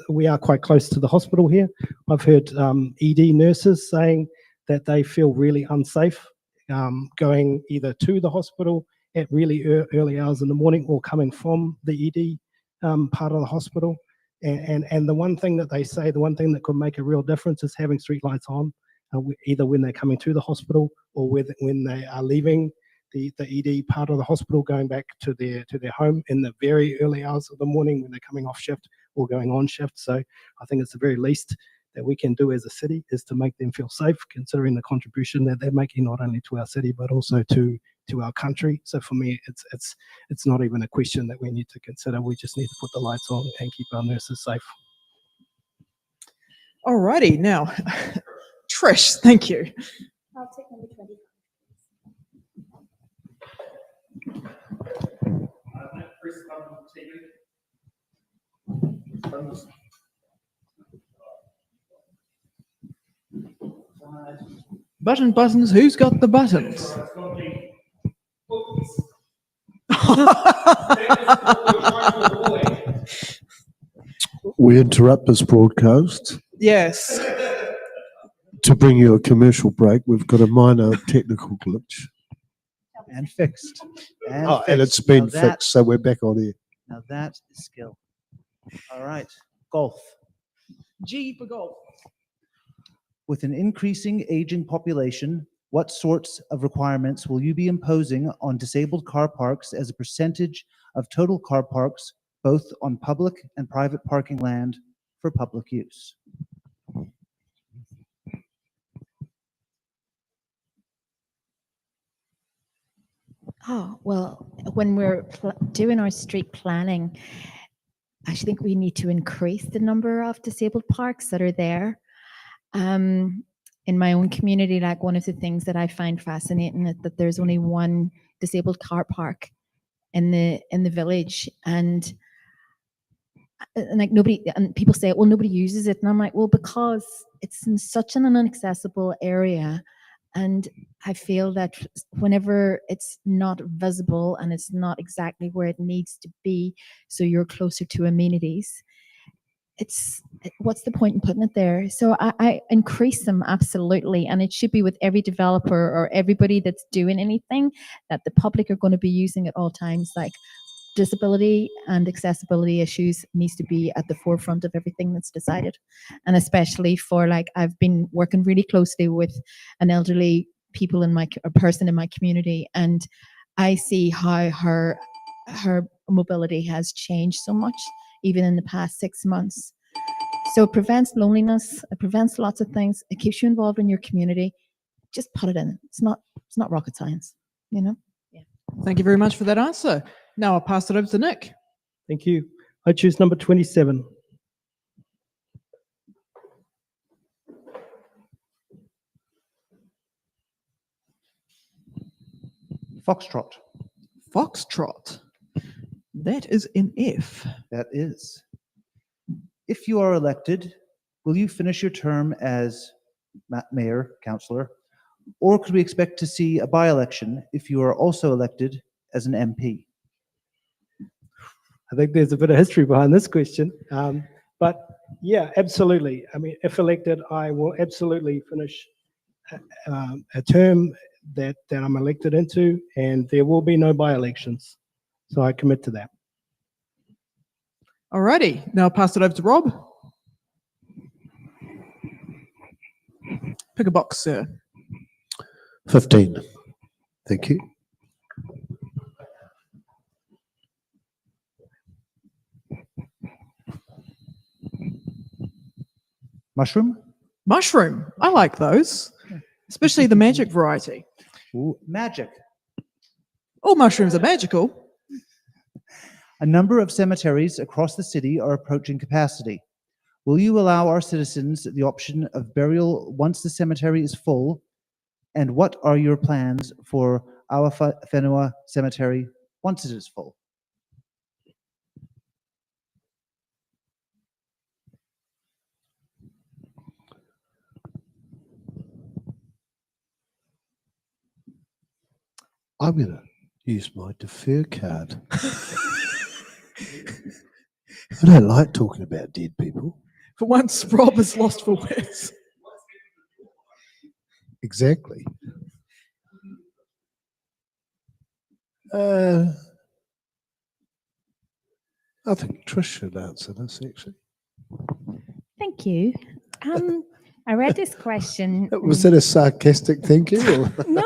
we are quite close to the hospital here. I've heard ED nurses saying that they feel really unsafe going either to the hospital at really early hours in the morning or coming from the ED part of the hospital. And the one thing that they say, the one thing that could make a real difference is having streetlights on, either when they're coming to the hospital or when they are leaving the ED part of the hospital going back to their home in the very early hours of the morning when they're coming off shift or going on shift. So I think it's the very least that we can do as a city is to make them feel safe, considering the contribution that they're making not only to our city but also to our country. So for me, it's not even a question that we need to consider. We just need to put the lights on and keep our nurses safe.
Alrighty, now, Trish, thank you.
I'll take number 20.
Buttons, who's got the buttons?
We interrupt this broadcast
Yes.
to bring you a commercial break. We've got a minor technical glitch.
And fixed.
And it's
fixed.
been
Now that-
fixed, so we're back on here.
Now that is skill. All right, golf.
G for golf.
With an increasing aging population, what sorts of requirements will you be imposing on disabled car parks as a percentage of total car parks, both on public and private parking land for public use?
Oh, well, when we're doing our street planning, I think we need to increase the number of disabled parks that are there. In my own community, like one of the things that I find fascinating is that there's only one disabled car park in the village, and like nobody, and people say, well, nobody uses it, and I'm like, well, because it's in such an inaccessible area. And I feel that whenever it's not visible and it's not exactly where it needs to be, so you're closer to amenities, what's the point in putting it there? So I increase them, absolutely. And it should be with every developer or everybody that's doing anything that the public are going to be using at all times. Like disability and accessibility issues needs to be at the forefront of everything that's decided. And especially for, like, I've been working really closely with an elderly person in my community, and I see how her mobility has changed so much, even in the past 6 months. So it prevents loneliness, it prevents lots of things, it keeps you involved in your community. Just put it in. It's not rocket science, you know? Yeah.
Thank you very much for that answer. Now I'll pass it over to Nick.
Thank you. I choose number 27.
Foxtrot.
Foxtrot. That is in F.
That is. If you are elected, will you finish your term as mayor, councillor, or could we expect to see a by-election if you are also elected as an MP?
I think there's a bit of history behind this question. But yeah, absolutely. I mean, if elected, I will absolutely finish a term that I'm elected into, and there will be no by-elections. So I commit to that.
Alrighty, now I'll pass it over to Rob. Pick a box, sir.
15. Thank you.
Mushroom?
Mushroom. I like those, especially the magic variety.
Ooh, magic.
All mushrooms are magical.
A number of cemeteries across the city are approaching capacity. Will you allow our citizens the option of burial once the cemetery is full? And what are your plans for our Whenua Cemetery once it is full?
I'm going to use my defer card. I don't like talking about dead people.
For once, Rob is lost for words.
Exactly. I think Trish should answer this, actually.
Thank you. I read this question.
Was that a sarcastic thank you? Or?
No.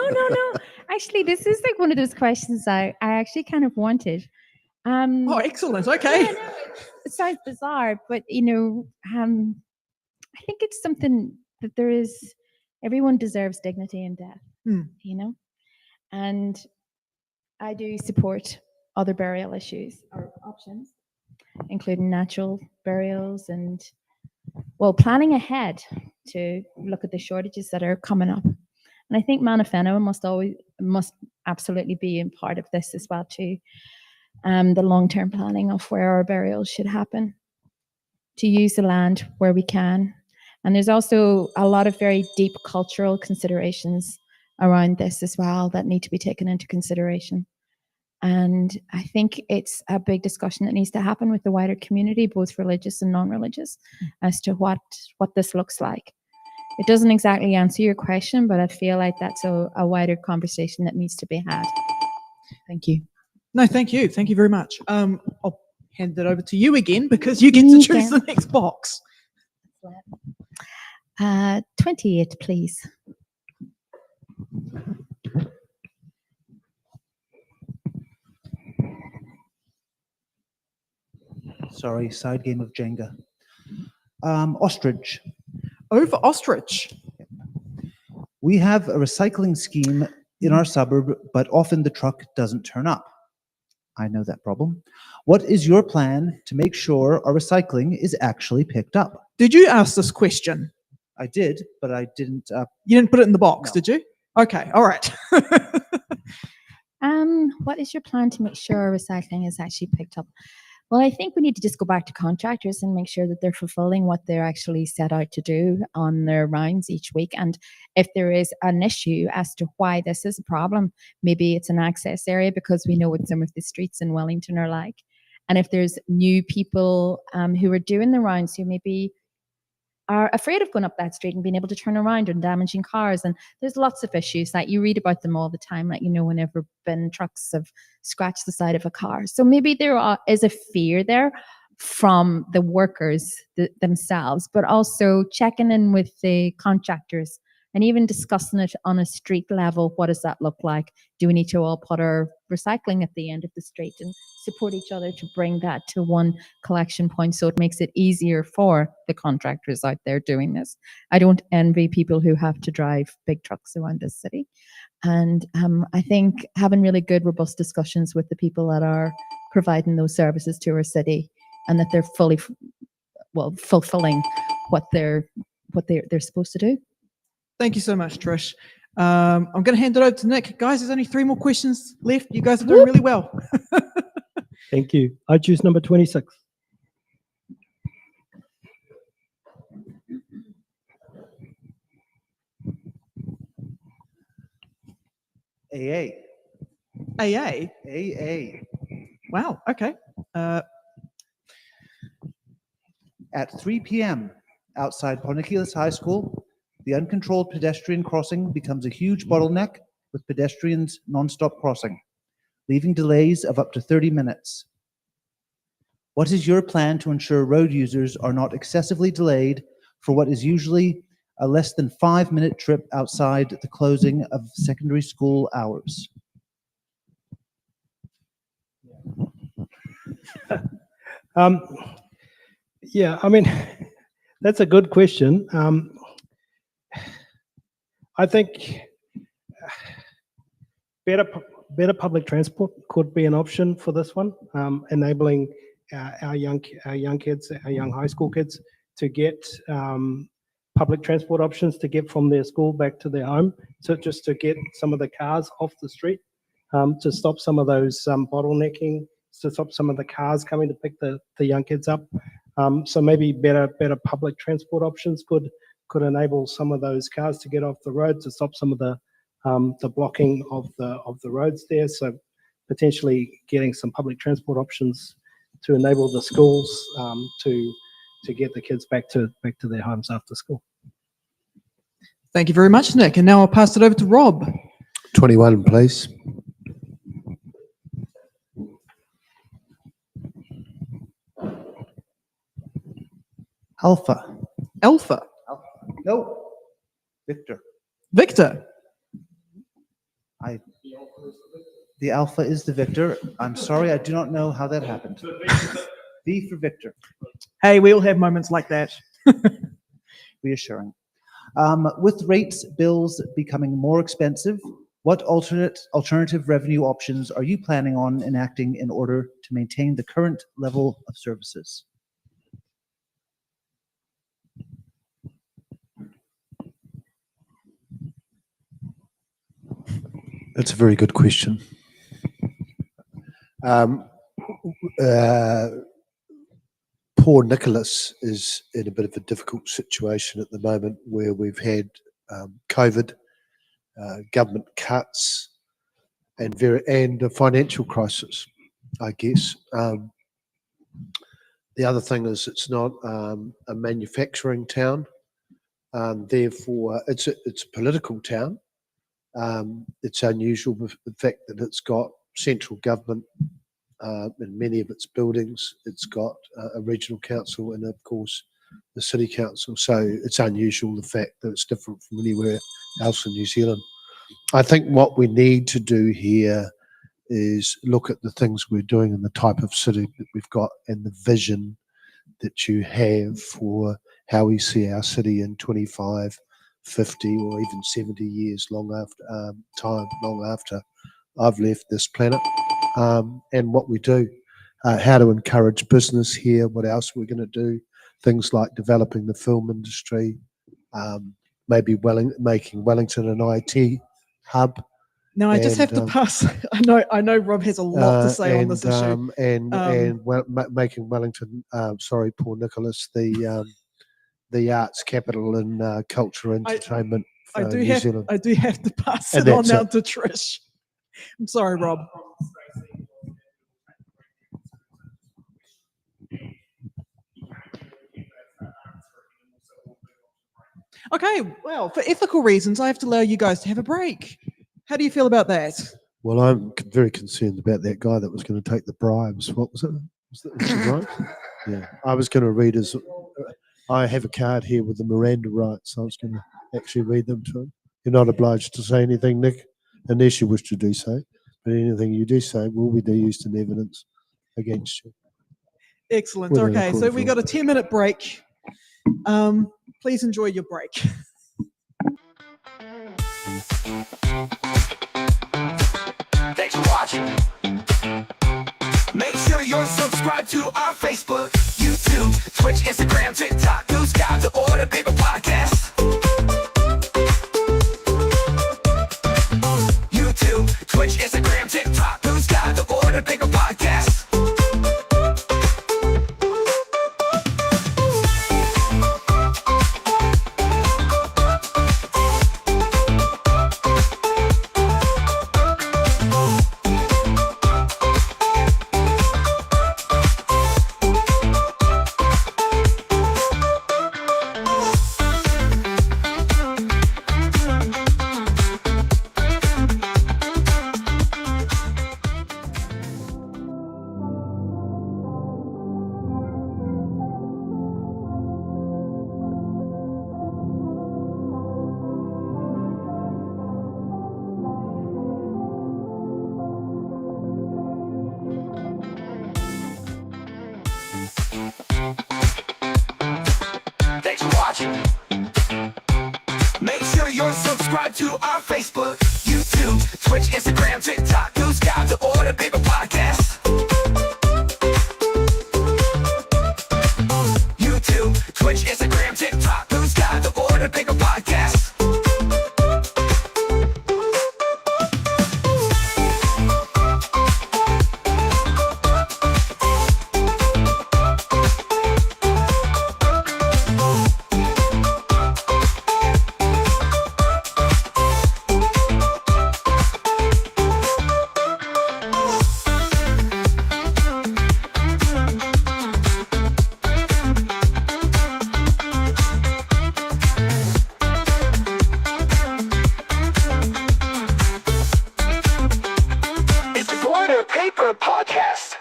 I actually, this is like one of those questions I actually kind of wanted.
Oh, excellent. Okay.
Yeah, no, it sounds bizarre, but I think it's something that everyone deserves dignity in death,
Hmm.
and I do support other burial issues or options, including natural burials and, well, planning ahead to look at the shortages that are coming up. And I think Manafeno must absolutely be in part of this as well too. The long-term planning of where our burials should happen, to use the land where we can. And there's also a lot of very deep cultural considerations around this as well that need to be taken into consideration. And I think it's a big discussion that needs to happen with the wider community, both religious and non-religious, as to what this looks like. It doesn't exactly answer your question, but I feel like that's a wider conversation that needs to be had. Thank you.
No, thank you. Thank you very much. I'll hand it over to you again because you get to choose the next box.
28, please.
Sorry, side game of Jenga. Ostrich.
Over ostrich.
We have a recycling scheme in our suburb, but often the truck doesn't turn up. I know that problem. What is your plan to make sure our recycling is actually picked up?
Did you ask this question?
I did, but I didn't.
You didn't put it in the box,
No.
did you? Okay, all right.
What is your plan to make sure our recycling is actually picked up? Well, I think we need to just go back to contractors and make sure that they're fulfilling what they're actually set out to do on their rounds each week. And if there is an issue as to why this is a problem, maybe it's an access area, because we know what some of the streets in Wellington are like. And if there's new people who are doing the rounds who maybe are afraid of going up that street and being able to turn around and damaging cars. And there's lots of issues that you read about them all the time, like, whenever bin trucks have scratched the side of a car. So maybe there is a fear there from the workers themselves, but also checking in with the contractors and even discussing it on a street level. What does that look like? Do we need to all put our recycling at the end of the street and support each other to bring that to one collection point, so it makes it easier for the contractors out there doing this? I don't envy people who have to drive big trucks around this city. And I think having really good, robust discussions with the people that are providing those services to our city, and that they're fully, fulfilling what they're supposed to do.
Thank you so much, Trish. I'm going to hand it over to Nick. Guys, there's only 3 more questions left. You guys are doing really well.
Thank you. I choose number 26.
AA.
AA.
AA.
Wow. Okay.
At 3 p.m. outside Pawnickyless High School, the uncontrolled pedestrian crossing becomes a huge bottleneck, with pedestrians non-stop crossing, leaving delays of up to 30 minutes. What is your plan to ensure road users are not excessively delayed for what is usually a less than 5-minute trip outside the closing of secondary school hours?
Yeah, I mean, that's a good question. I think better public transport could be an option for this one, enabling our young kids, our young high school kids, to get public transport options to get from their school back to their home. So just to get some of the cars off the street, to stop some of those bottlenecking, to stop some of the cars coming to pick the young kids up. So maybe better public transport options could enable some of those cars to get off the road, to stop some of the blocking of the roads there. So potentially getting some public transport options to enable the schools to get the kids back to their homes after school.
Thank you very much, Nick. And now I'll pass it over to Rob.
21, please.
Alpha.
Alpha.
No. Victor.
Victor.
The alpha is the victor. I'm sorry, I do not know how that happened. V for Victor.
Hey, we all have moments like that.
Reassuring. With rates bills becoming more expensive, what alternative revenue options are you planning on enacting in order to maintain the current level of services?
That's a very good question. Pawnickyless is in a bit of a difficult situation at the moment where we've had COVID, government cuts, and a financial crisis, I guess. The other thing is it's not a manufacturing town, therefore it's a political town. It's unusual with the fact that it's got central government in many of its buildings. It's got a regional council and, of course, the city council. So it's unusual, the fact that it's different from anywhere else in New Zealand. I think what we need to do here is look at the things we're doing and the type of city that we've got and the vision that you have for how we see our city in 25, 50 or even 70 years long after I've left this planet, and what we do, how to encourage business here, what else we're going to do, things like developing the film industry, maybe making Wellington an IT hub.
No, I just have to pass. I know Rob has a lot to say on this issue.
Making Wellington, Pawnickyless, the arts capital and culture entertainment for New Zealand.
I do have to pass it on now to Trish. I'm sorry, Rob. Okay, well, for ethical reasons, I have to allow you guys to have a break. How do you feel about that?
Well, I'm very concerned about that guy that was going to take the bribes. What was it? Was it right? Yeah, I was going to read his. I have a card here with the Miranda rights. I was going to actually read them to him. You're not obliged to say anything, Nick, unless you wish to do so. But anything you do say will be used in evidence against you.
Excellent. Okay, so we got a 10-minute break. Please enjoy your break.
Thanks for watching. Make sure you're subscribed to our Facebook, YouTube, Twitch, Instagram, TikTok, News Guide, The Order Paper Podcast. YouTube, Twitch, Instagram, TikTok, News Guide, The Order Paper Podcast. Thanks for watching. Make sure you're subscribed to our Facebook, YouTube, Twitch, Instagram, TikTok, News Guide, The Order Paper Podcast. YouTube, Twitch, Instagram, TikTok, News Guide, The Order Paper Podcast. Paper Podcast.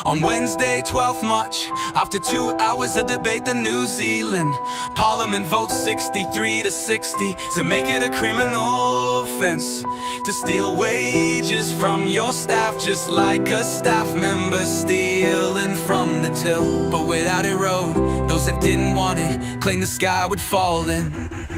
On Wednesday, 12th March, after 2 hours of debate, the New Zealand Parliament votes 63 to 60 to make it a criminal offense to steal wages from your staff, just like a staff member stealing from the till. But without it road, those that didn't want it claimed the sky would fall in.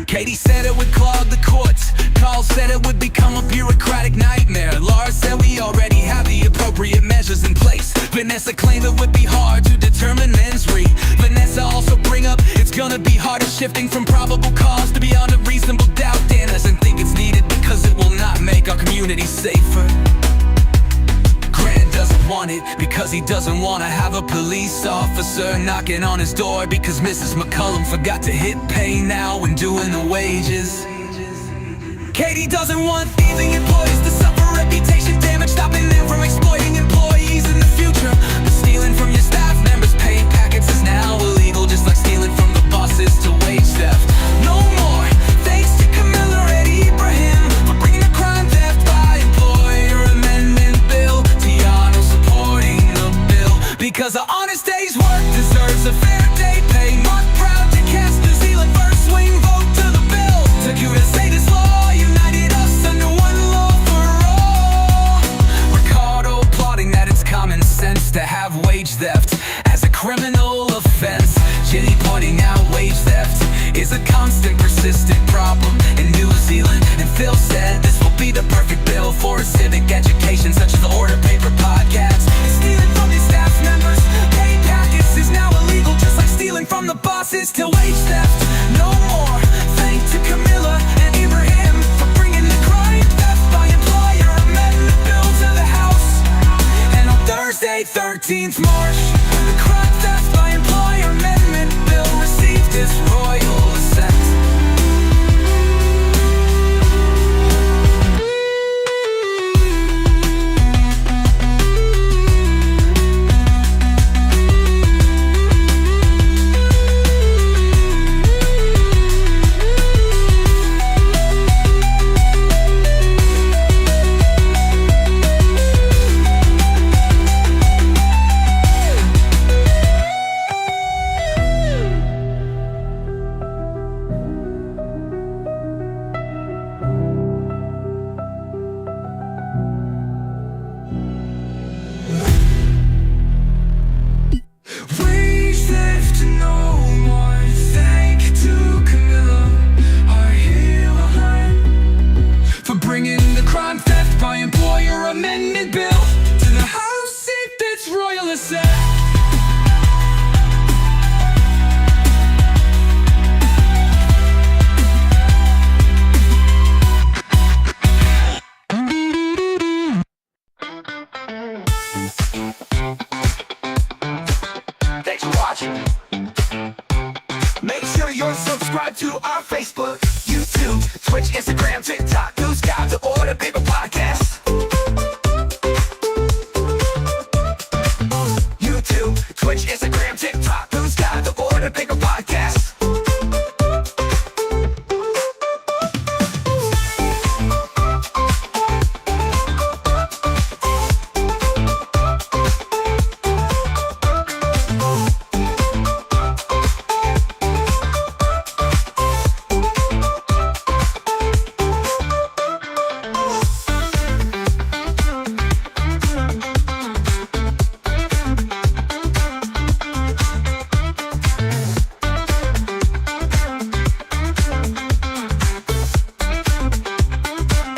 Katie said it would clog the courts. Carl said it would become a bureaucratic nightmare. Laura said we already have the appropriate measures in place. Vanessa claimed it would be hard to determine mens rea. Vanessa also bring up it's gonna be harder shifting from probable cause to beyond a reasonable doubt. Dan doesn't think it's needed because it will not make our community safer. Grant doesn't want it because he doesn't want to have a police officer knocking on his door because Mrs. McCullum forgot to hit pay now when doing the wages. Katie doesn't want thieving employees to suffer reputation damage, stopping them from exploiting employees in the future. But stealing from your staff members' pay packets is now illegal, just like stealing from the bosses to wage theft. No more, thanks to Camilla and Ibrahim for bringing the crime theft by employer amendment bill. Tiano supporting the bill because an honest day's work deserves a fair day pay. Mark proud to cast New Zealand first swing vote to the bill. Took you to say this law united us under one law for all. Ricardo applauding that it's common sense to have wage theft as a criminal offense. Jenny pointing out wage theft is a constant, persistent problem in New Zealand. And Phil said this will be the perfect bill for civic education, such as the order paper podcast. And stealing from these staff members' pay packets is now illegal, just like stealing from the bosses to wage theft. No more, thanks to Camilla and Ibrahim for bringing the crime theft by employer amendment bill to the House. And on Thursday, 13th March, the crime theft by employer amendment bill received its royal assent. Wage theft no more, thank to Camilla, our hero line, for bringing the crime theft by employer amendment bill to the House in its royal assent. Thanks for watching. Make sure you're subscribed to our Facebook, YouTube, Twitch, Instagram, TikTok, News Guide, the Order Paper Podcast. YouTube, Twitch, Instagram, TikTok, News Guide, the Order Paper Podcast.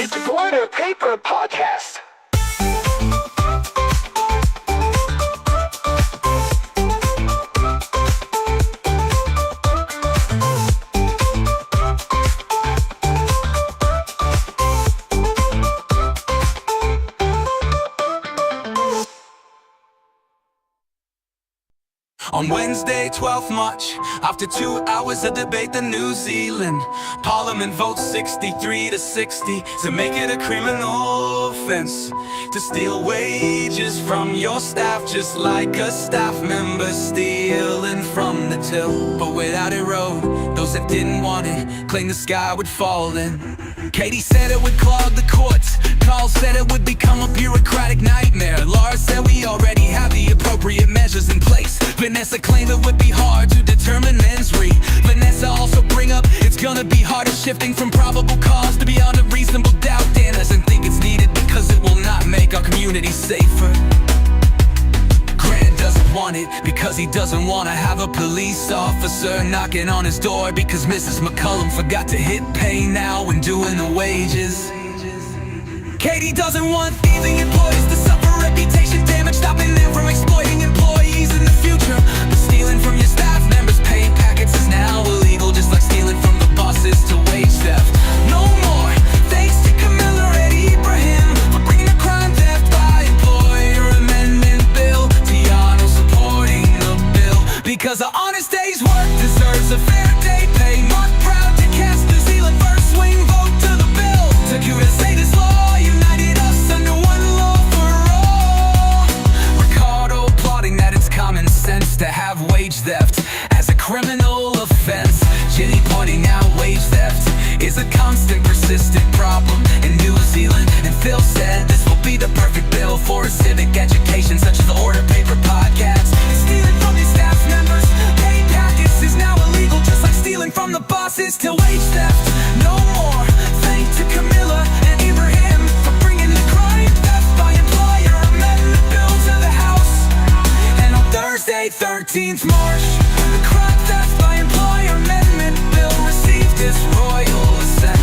It's the Order Paper Podcast. On Wednesday, 12th March, after 2 hours of debate, the New Zealand Parliament votes 63 to 60 to make it a criminal offense to steal wages from your staff, just like a staff member stealing from the till. But without it road, Those that didn't want it claimed the sky would fall in. Katie said it would clog the courts. Carl said it would become a bureaucratic nightmare. Laura said we already have the appropriate measures in place. Vanessa claimed it would be hard to determine mens rea. Vanessa also bring up it's gonna be harder shifting from probable cause to beyond a reasonable doubt. Dan doesn't think it's needed because it will not make our community safer. Grant doesn't want it because he doesn't want to have a police officer knocking on his door because Mrs. McCullum forgot to hit pay now when doing the wages. Katie doesn't want thieving employees to suffer reputation damage, stopping them from exploiting employees in the future. But stealing from your staff members' pay packets is now illegal, just like stealing from the bosses to wage theft. No more, thanks to Camilla and Ibrahim for bringing the crime theft by employer amendment bill. Tiano supporting the bill because an honest day's work deserves a fair day pay. Not proud to cast New Zealand first swing vote to the bill. Took you to say this law united us under one law for all. Ricardo applauding that it's common sense to have wage theft as a criminal offense. Ginny pointing out wage theft is a constant, persistent problem in New Zealand. And Phil said this will be the perfect bill for a civic education, such as the order paper podcast. Stealing from your staff members' pay packets is now illegal, just like stealing from the bosses to wage theft. No more, thanks to Camilla and Ibrahim for bringing the crime theft by employer amendment bill to the House. And on Thursday, 13th March, the crime theft by employer amendment bill received its royal assent.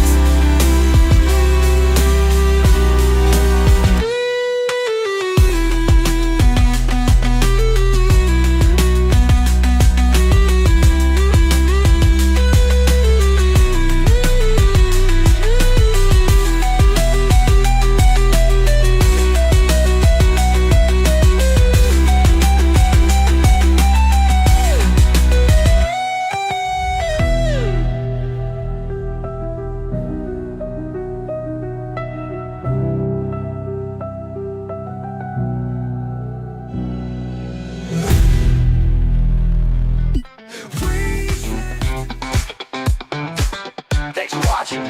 Thanks for watching.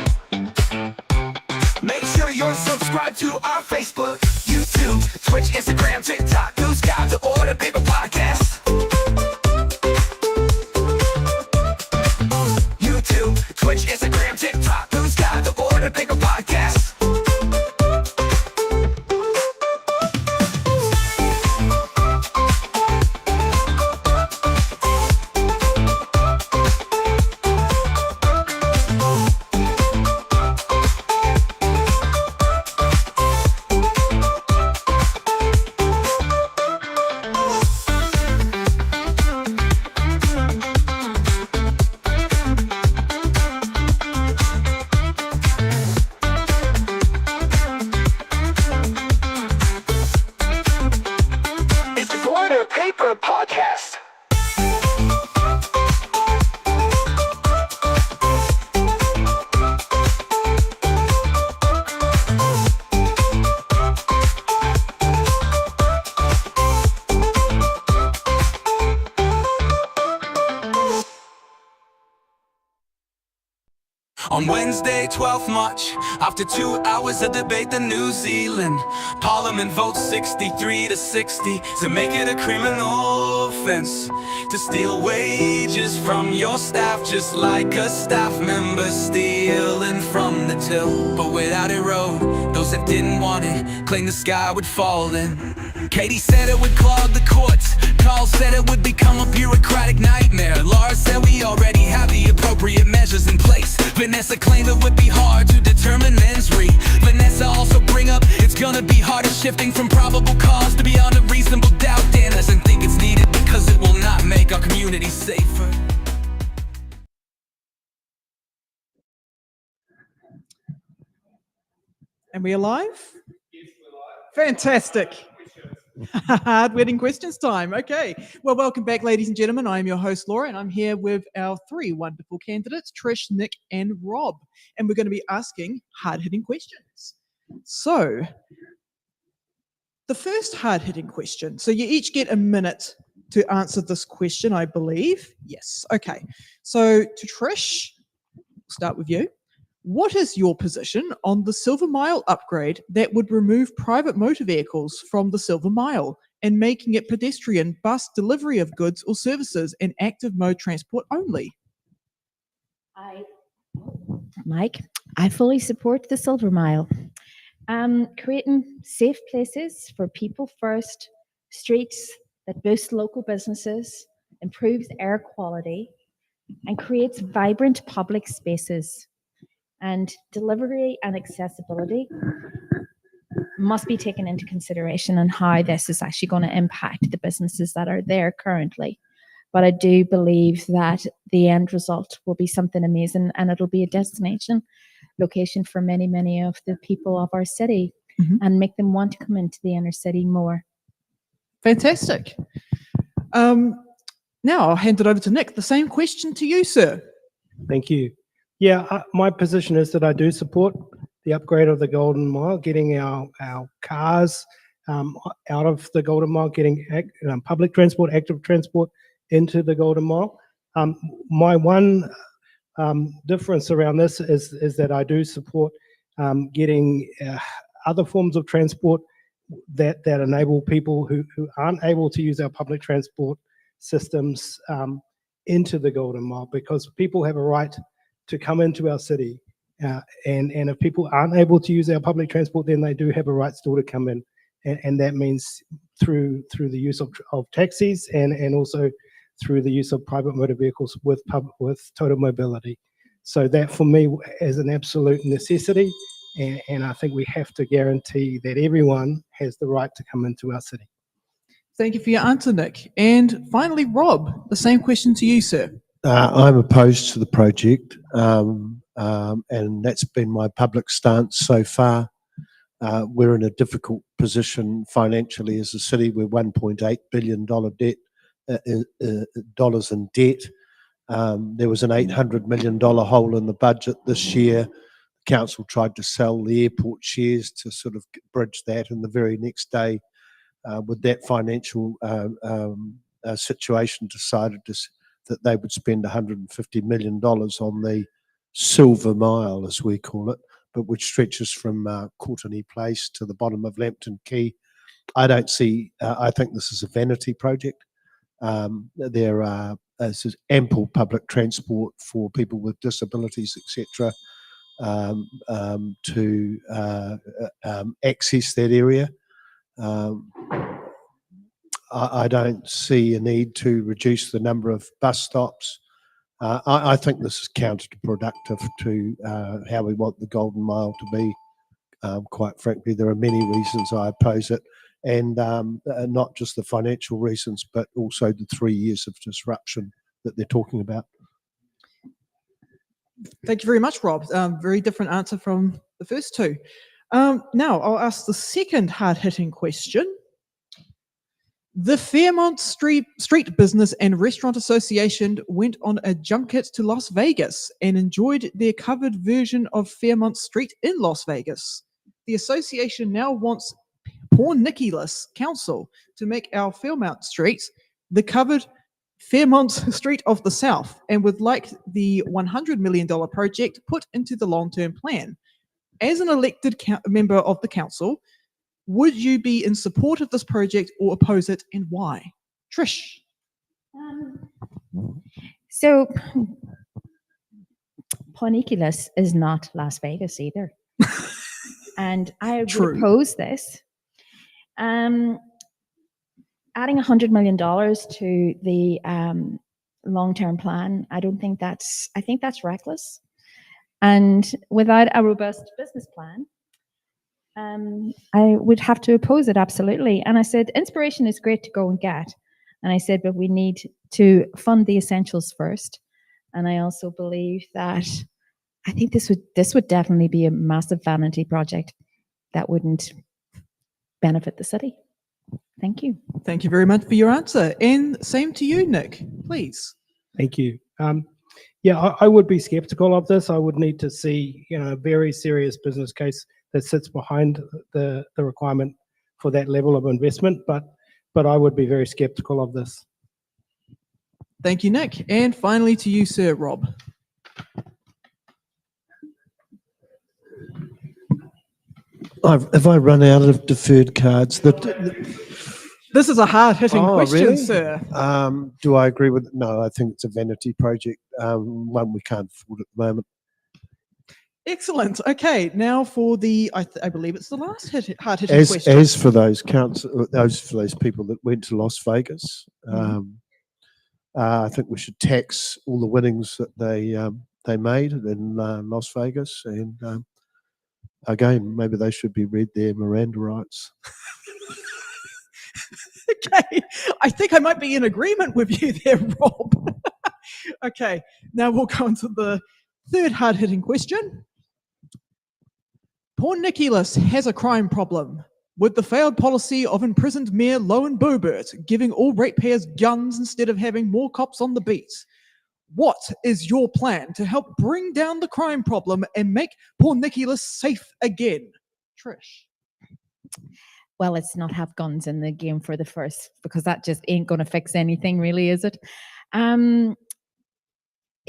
Make sure you're subscribed to our Facebook, YouTube, Twitch, Instagram, TikTok. Who's got the order paper podcast? YouTube, Twitch, Instagram, TikTok. Who's got the order paper podcast? It's the Order Paper Podcast. On Wednesday, 12th March, after 2 hours of debate in New Zealand, Parliament votes 63 to 60 to make it a criminal offense to steal wages from your staff, just like a staff member stealing from the till. But without a road, those that didn't want it claimed the sky would fall in. Katie said it would clog the courts. Carl said it would become a bureaucratic nightmare. Laura said we already have the appropriate measures in place. Vanessa claimed it would be hard to determine mens rea. Vanessa also bring up it's gonna be harder shifting from probable cause to beyond a reasonable doubt. Dan doesn't think it's needed because it will not make our community safer.
And we alive? Fantastic. Hard wedding questions time. Okay. Well, welcome back, ladies and gentlemen. I am your host, Laura, and I'm here with our three wonderful candidates, Trish, Nick, and Rob. And we're going to be asking hard-hitting questions. So, the first hard-hitting question. So you each get a minute to answer this question, I believe. Yes. Okay. So to Trish, we'll start with you. What is your position on the Silver Mile upgrade that would remove private motor vehicles from the Silver Mile and making it pedestrian bus delivery of goods or services and active mode transport only?
Mike, I fully support the Silver Mile. Creating safe places for people first, streets that boost local businesses, improves air quality, and creates vibrant public spaces. And delivery and accessibility must be taken into consideration and how this is actually going to impact the businesses that are there currently. But I do believe that the end result will be something amazing, and it'll be a destination location for many, many of the people of our city, and make them want to come into the inner city more.
Fantastic. Now I'll hand it over to Nick. The same question to you, sir.
Thank you. Yeah, my position is that I do support the upgrade of the Golden Mile, getting our cars out of the Golden Mile, getting public transport, active transport into the Golden Mile. My one difference around this is that I do support getting other forms of transport that enable people who aren't able to use our public transport systems into the Golden Mile, because people have a right to come into our city. And if people aren't able to use our public transport, then they do have a right still to come in. And that means through the use of taxis and also through the use of private motor vehicles with total mobility. So that for me is an absolute necessity. And I think we have to guarantee that everyone has the right to come into our city.
Thank you for your answer, Nick. And finally, Rob, the same question to you, sir.
I'm opposed to the project, and that's been my public stance so far. We're in a difficult position financially as a city. We're $1.8 billion dollars in debt. There was an $800 million hole in the budget this year. The council tried to sell the airport shares to sort of bridge that, and the very next day, with that financial situation, decided that they would spend $150 million on the Silver Mile, as we call it, but which stretches from Courtenay Place to the bottom of Lambton Quay. I think this is a vanity project. There are ample public transport for people with disabilities, etc., to access that area. I don't see a need to reduce the number of bus stops. I think this is counterproductive to how we want the Golden Mile to be. Quite frankly, there are many reasons I oppose it, and not just the financial reasons, but also the 3 years of disruption that they're talking about.
Thank you very much, Rob. Very different answer from the first two. Now I'll ask the second hard-hitting question. The Fairmont Street Business and Restaurant Association went on a junket to Las Vegas and enjoyed their covered version of Fairmont Street in Las Vegas. The association now wants Pawnickyless Council to make our Fairmont Street the covered Fairmont Street of the South, and would like the $100 million project put into the long-term plan. As an elected member of the council, would you be in support of this project or oppose it, and why? Trish.
So, Pawnickyless is not Las Vegas either. And I would oppose this. Adding $100 million to the long-term plan, I think that's reckless. And without a robust business plan, I would have to oppose it, absolutely. And I said, inspiration is great to go and get. And I said, but we need to fund the essentials first. And I also believe that I think this would definitely be a massive vanity project that wouldn't benefit the city. Thank you.
Thank you very much for your answer. And same to you, Nick, please.
Thank you. Yeah, I would be skeptical of this. I would need to see, a very serious business case that sits behind the requirement for that level of investment. But I would be very skeptical of this.
Thank you, Nick. And finally to you, Sir Rob.
Have I run out of deferred cards?
This is a hard-hitting
Oh,
question,
really?
sir.
Do I agree with? No, I think it's a vanity project. One we can't afford at the moment.
Excellent. Okay, now for the, I believe it's the last hard-hitting question.
As for those those people that went to Las Vegas, I think we should tax all the winnings that they made in Las Vegas, and again, maybe they should be read their Miranda rights.
Okay, I think I might be in agreement with you there, Rob. Okay, now we'll go into the third hard-hitting question. Pawnickyless has a crime problem. With the failed policy of imprisoned Mayor Lowen Boebert giving all ratepayers guns instead of having more cops on the beat, what is your plan to help bring down the crime problem and make Pawnickyless safe again? Trish.
Well, let's not have guns in the game for the first, because that just ain't going to fix anything, really, is it?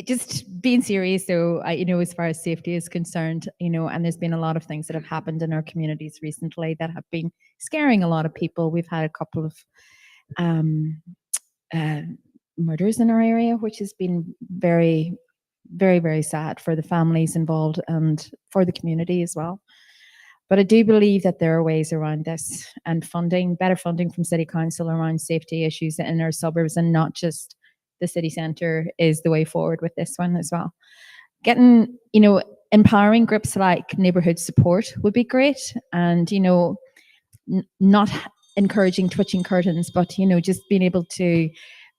Just being serious, though, as far as safety is concerned, and there's been a lot of things that have happened in our communities recently that have been scaring a lot of people. We've had a couple of murders in our area, which has been very, very, very sad for the families involved and for the community as well. But I do believe that there are ways around this, and better funding from City Council around safety issues in our suburbs and not just the city centre is the way forward with this one as well. Getting, empowering groups like neighbourhood support would be great, and, not encouraging twitching curtains, but, just being able to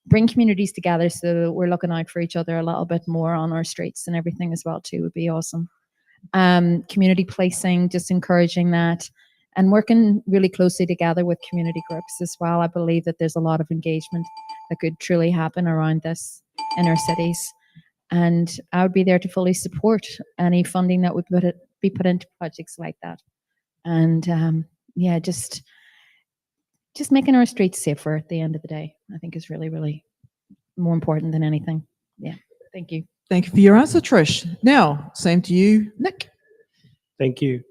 bring communities together so that we're looking out for each other a little bit more on our streets and everything as well too would be awesome. Community policing, just encouraging that, and working really closely together with community groups as well. I believe that there's a lot of engagement that could truly happen around this in our cities, and I would be there to fully support any funding that would be put into projects like that. And just making our streets safer at the end of the day, I think is really, really more important than anything. Yeah, thank you.
Thank you for your answer, Trish. Now, same to you, Nick.
Thank you.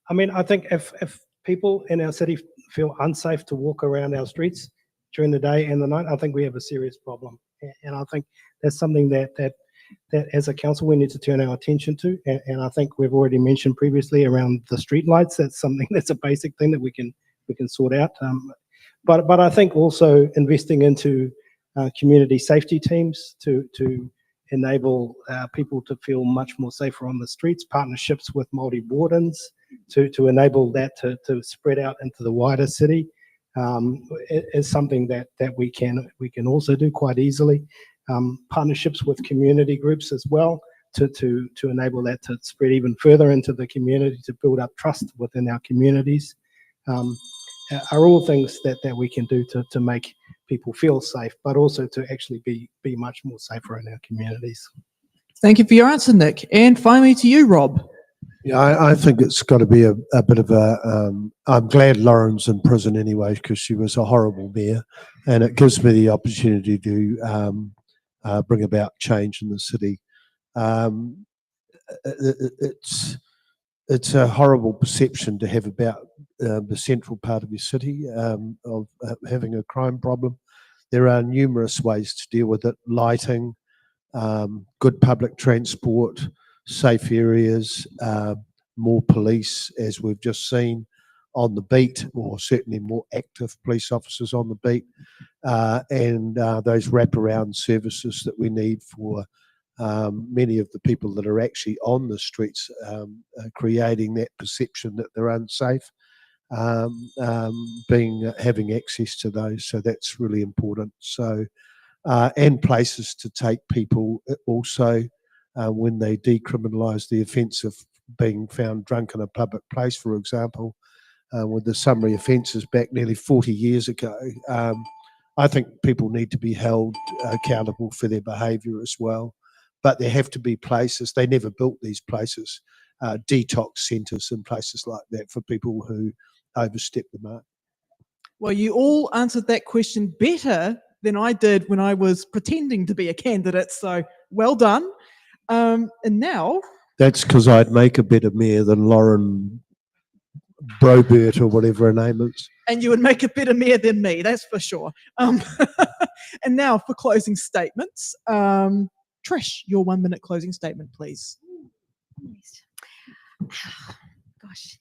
I think if people in our city feel unsafe to walk around our streets during the day and the night, I think we have a serious problem. And I think that's something that as a council we need to turn our attention to. And I think we've already mentioned previously around the street lights. That's something that's a basic thing that we can sort out. But I think also investing into community safety teams to enable people to feel much more safer on the streets, partnerships with Māori wardens to enable that to spread out into the wider city is something that we can also do quite easily. Partnerships with community groups as well to enable that to spread even further into the community, to build up trust within our communities, are all things that we can do to make people feel safe, but also to actually be much more safer in our communities.
Thank you for your answer, Nick. And finally to you, Rob.
Yeah, I think it's got to be a bit of a. I'm glad Lauren's in prison anyway, because she was a horrible mayor, and it gives me the opportunity to bring about change in the city. It's a horrible perception to have about the central part of your city of having a crime problem. There are numerous ways to deal with it: lighting, good public transport, safe areas, more police, as we've just seen on the beat, or certainly more active police officers on the beat, and those wraparound services that we need for many of the people that are actually on the streets, creating that perception that they're unsafe, having access to those. So that's really important. So, and places to take people also when they decriminalise the offence of being found drunk in a public place, for example, with the summary offences back nearly 40 years ago. I think people need to be held accountable for their behaviour as well. But there have to be places, they never built these places, detox centres and places like that for people who overstep the mark.
Well, you all answered that question better than I did when I was pretending to be a candidate. So well done. And now,
That's because I'd make a better mayor than Lauren Brobert or whatever her name is.
and you would make a better mayor than me, that's for sure. And now for closing statements. Trish, your 1 minute closing statement, please.
Nice. Gosh.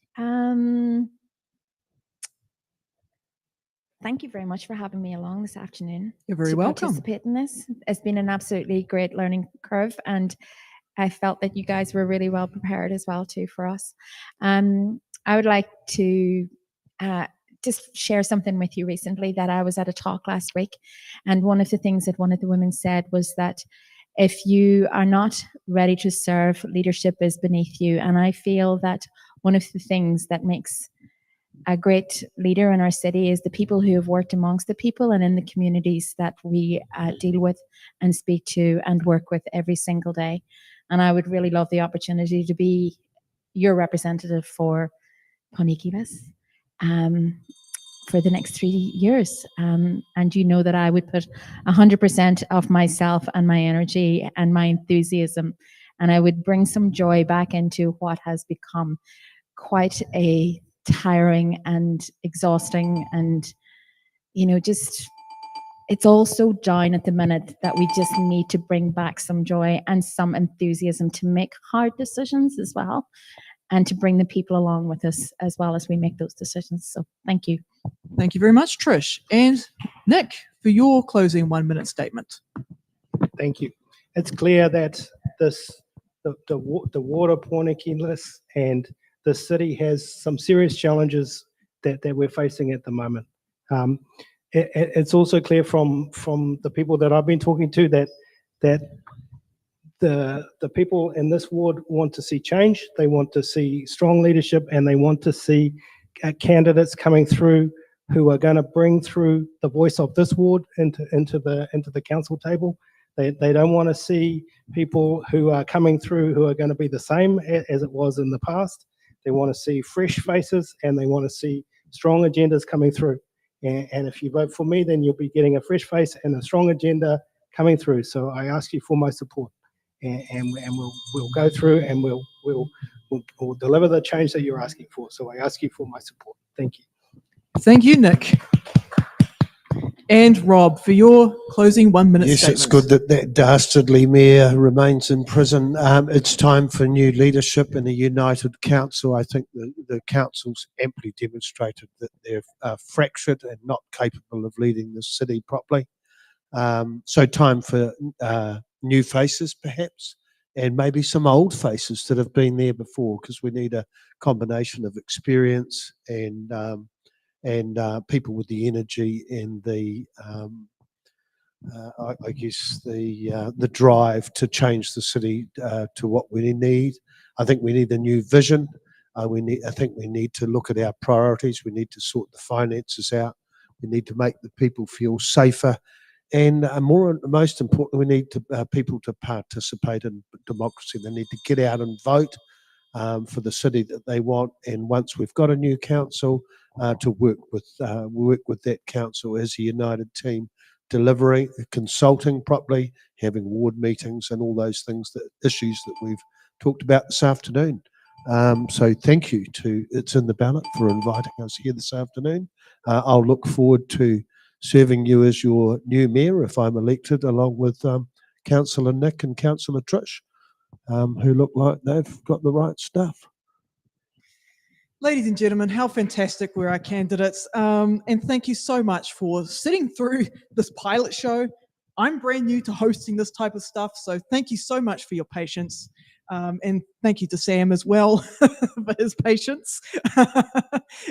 Thank you very much for having me along this afternoon.
You're very
to
welcome.
Participate in this. It's been an absolutely great learning curve, and I felt that you guys were really well prepared as well too for us. I would like to just share something with you recently that I was at a talk last week, and one of the things that one of the women said was that if you are not ready to serve, leadership is beneath you. And I feel that one of the things that makes a great leader in our city is the people who have worked amongst the people and in the communities that we deal with and speak to and work with every single day. And I would really love the opportunity to be your representative for Pawnickyless for the next 3 years. And you know that I would put 100% of myself and my energy and my enthusiasm, and I would bring some joy back into what has become quite a tiring and exhausting, and just it's all so down at the minute that we just need to bring back some joy and some enthusiasm to make hard decisions as well, and to bring the people along with us as well as we make those decisions. So thank you.
Thank you very much, Trish. And Nick, for your closing 1 minute statement.
Thank you. It's clear that the water Pawnickyless and the city has some serious challenges that we're facing at the moment. It's also clear from the people that I've been talking to that the people in this ward want to see change. They want to see strong leadership, and they want to see candidates coming through who are going to bring through the voice of this ward into the council table. They don't want to see people who are coming through who are going to be the same as it was in the past. They want to see fresh faces, and they want to see strong agendas coming through. And if you vote for me, then you'll be getting a fresh face and a strong agenda coming through. So I ask you for my support, and we'll go through and we'll deliver the change that you're asking for. So I ask you for my support. Thank you.
Thank you, Nick. And Rob, for your closing 1 minute
Yes,
statement.
it's good that that dastardly mayor remains in prison. It's time for new leadership and a united council. I think the council's amply demonstrated that they're fractured and not capable of leading the city properly. So time for new faces, perhaps, and maybe some old faces that have been there before, because we need a combination of experience and people with the energy and the I guess the drive to change the city to what we need. I think we need a new vision. I think we need to look at our priorities. We need to sort the finances out. We need to make the people feel safer, and most importantly, we need people to participate in democracy. They need to get out and vote for the city that they want. And once we've got a new council, to work with that council as a united team, delivering, consulting properly, having ward meetings, and all those things, issues that we've talked about this afternoon. So thank you to It's in the Ballot for inviting us here this afternoon. I'll look forward to serving you as your new mayor if I'm elected, along with Councillor Nick and Councillor Trish, who look like they've got the right stuff.
Ladies and gentlemen, how fantastic were our candidates. And thank you so much for sitting through this pilot show. I'm brand new to hosting this type of stuff, so thank you so much for your patience. And thank you to Sam as well for his patience.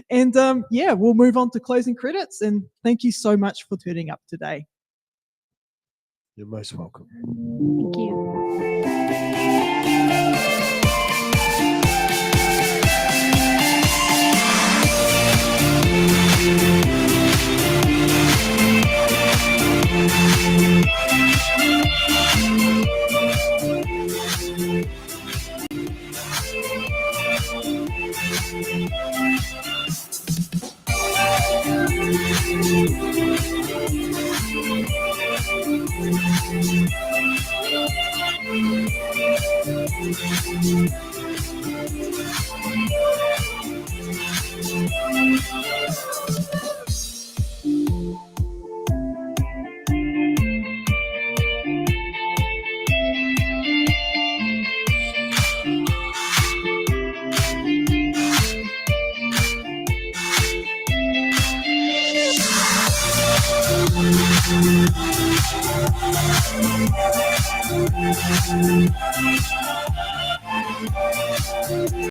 And yeah, we'll move on to closing credits. And thank you so much for turning up today.
You're most welcome.
Thank you.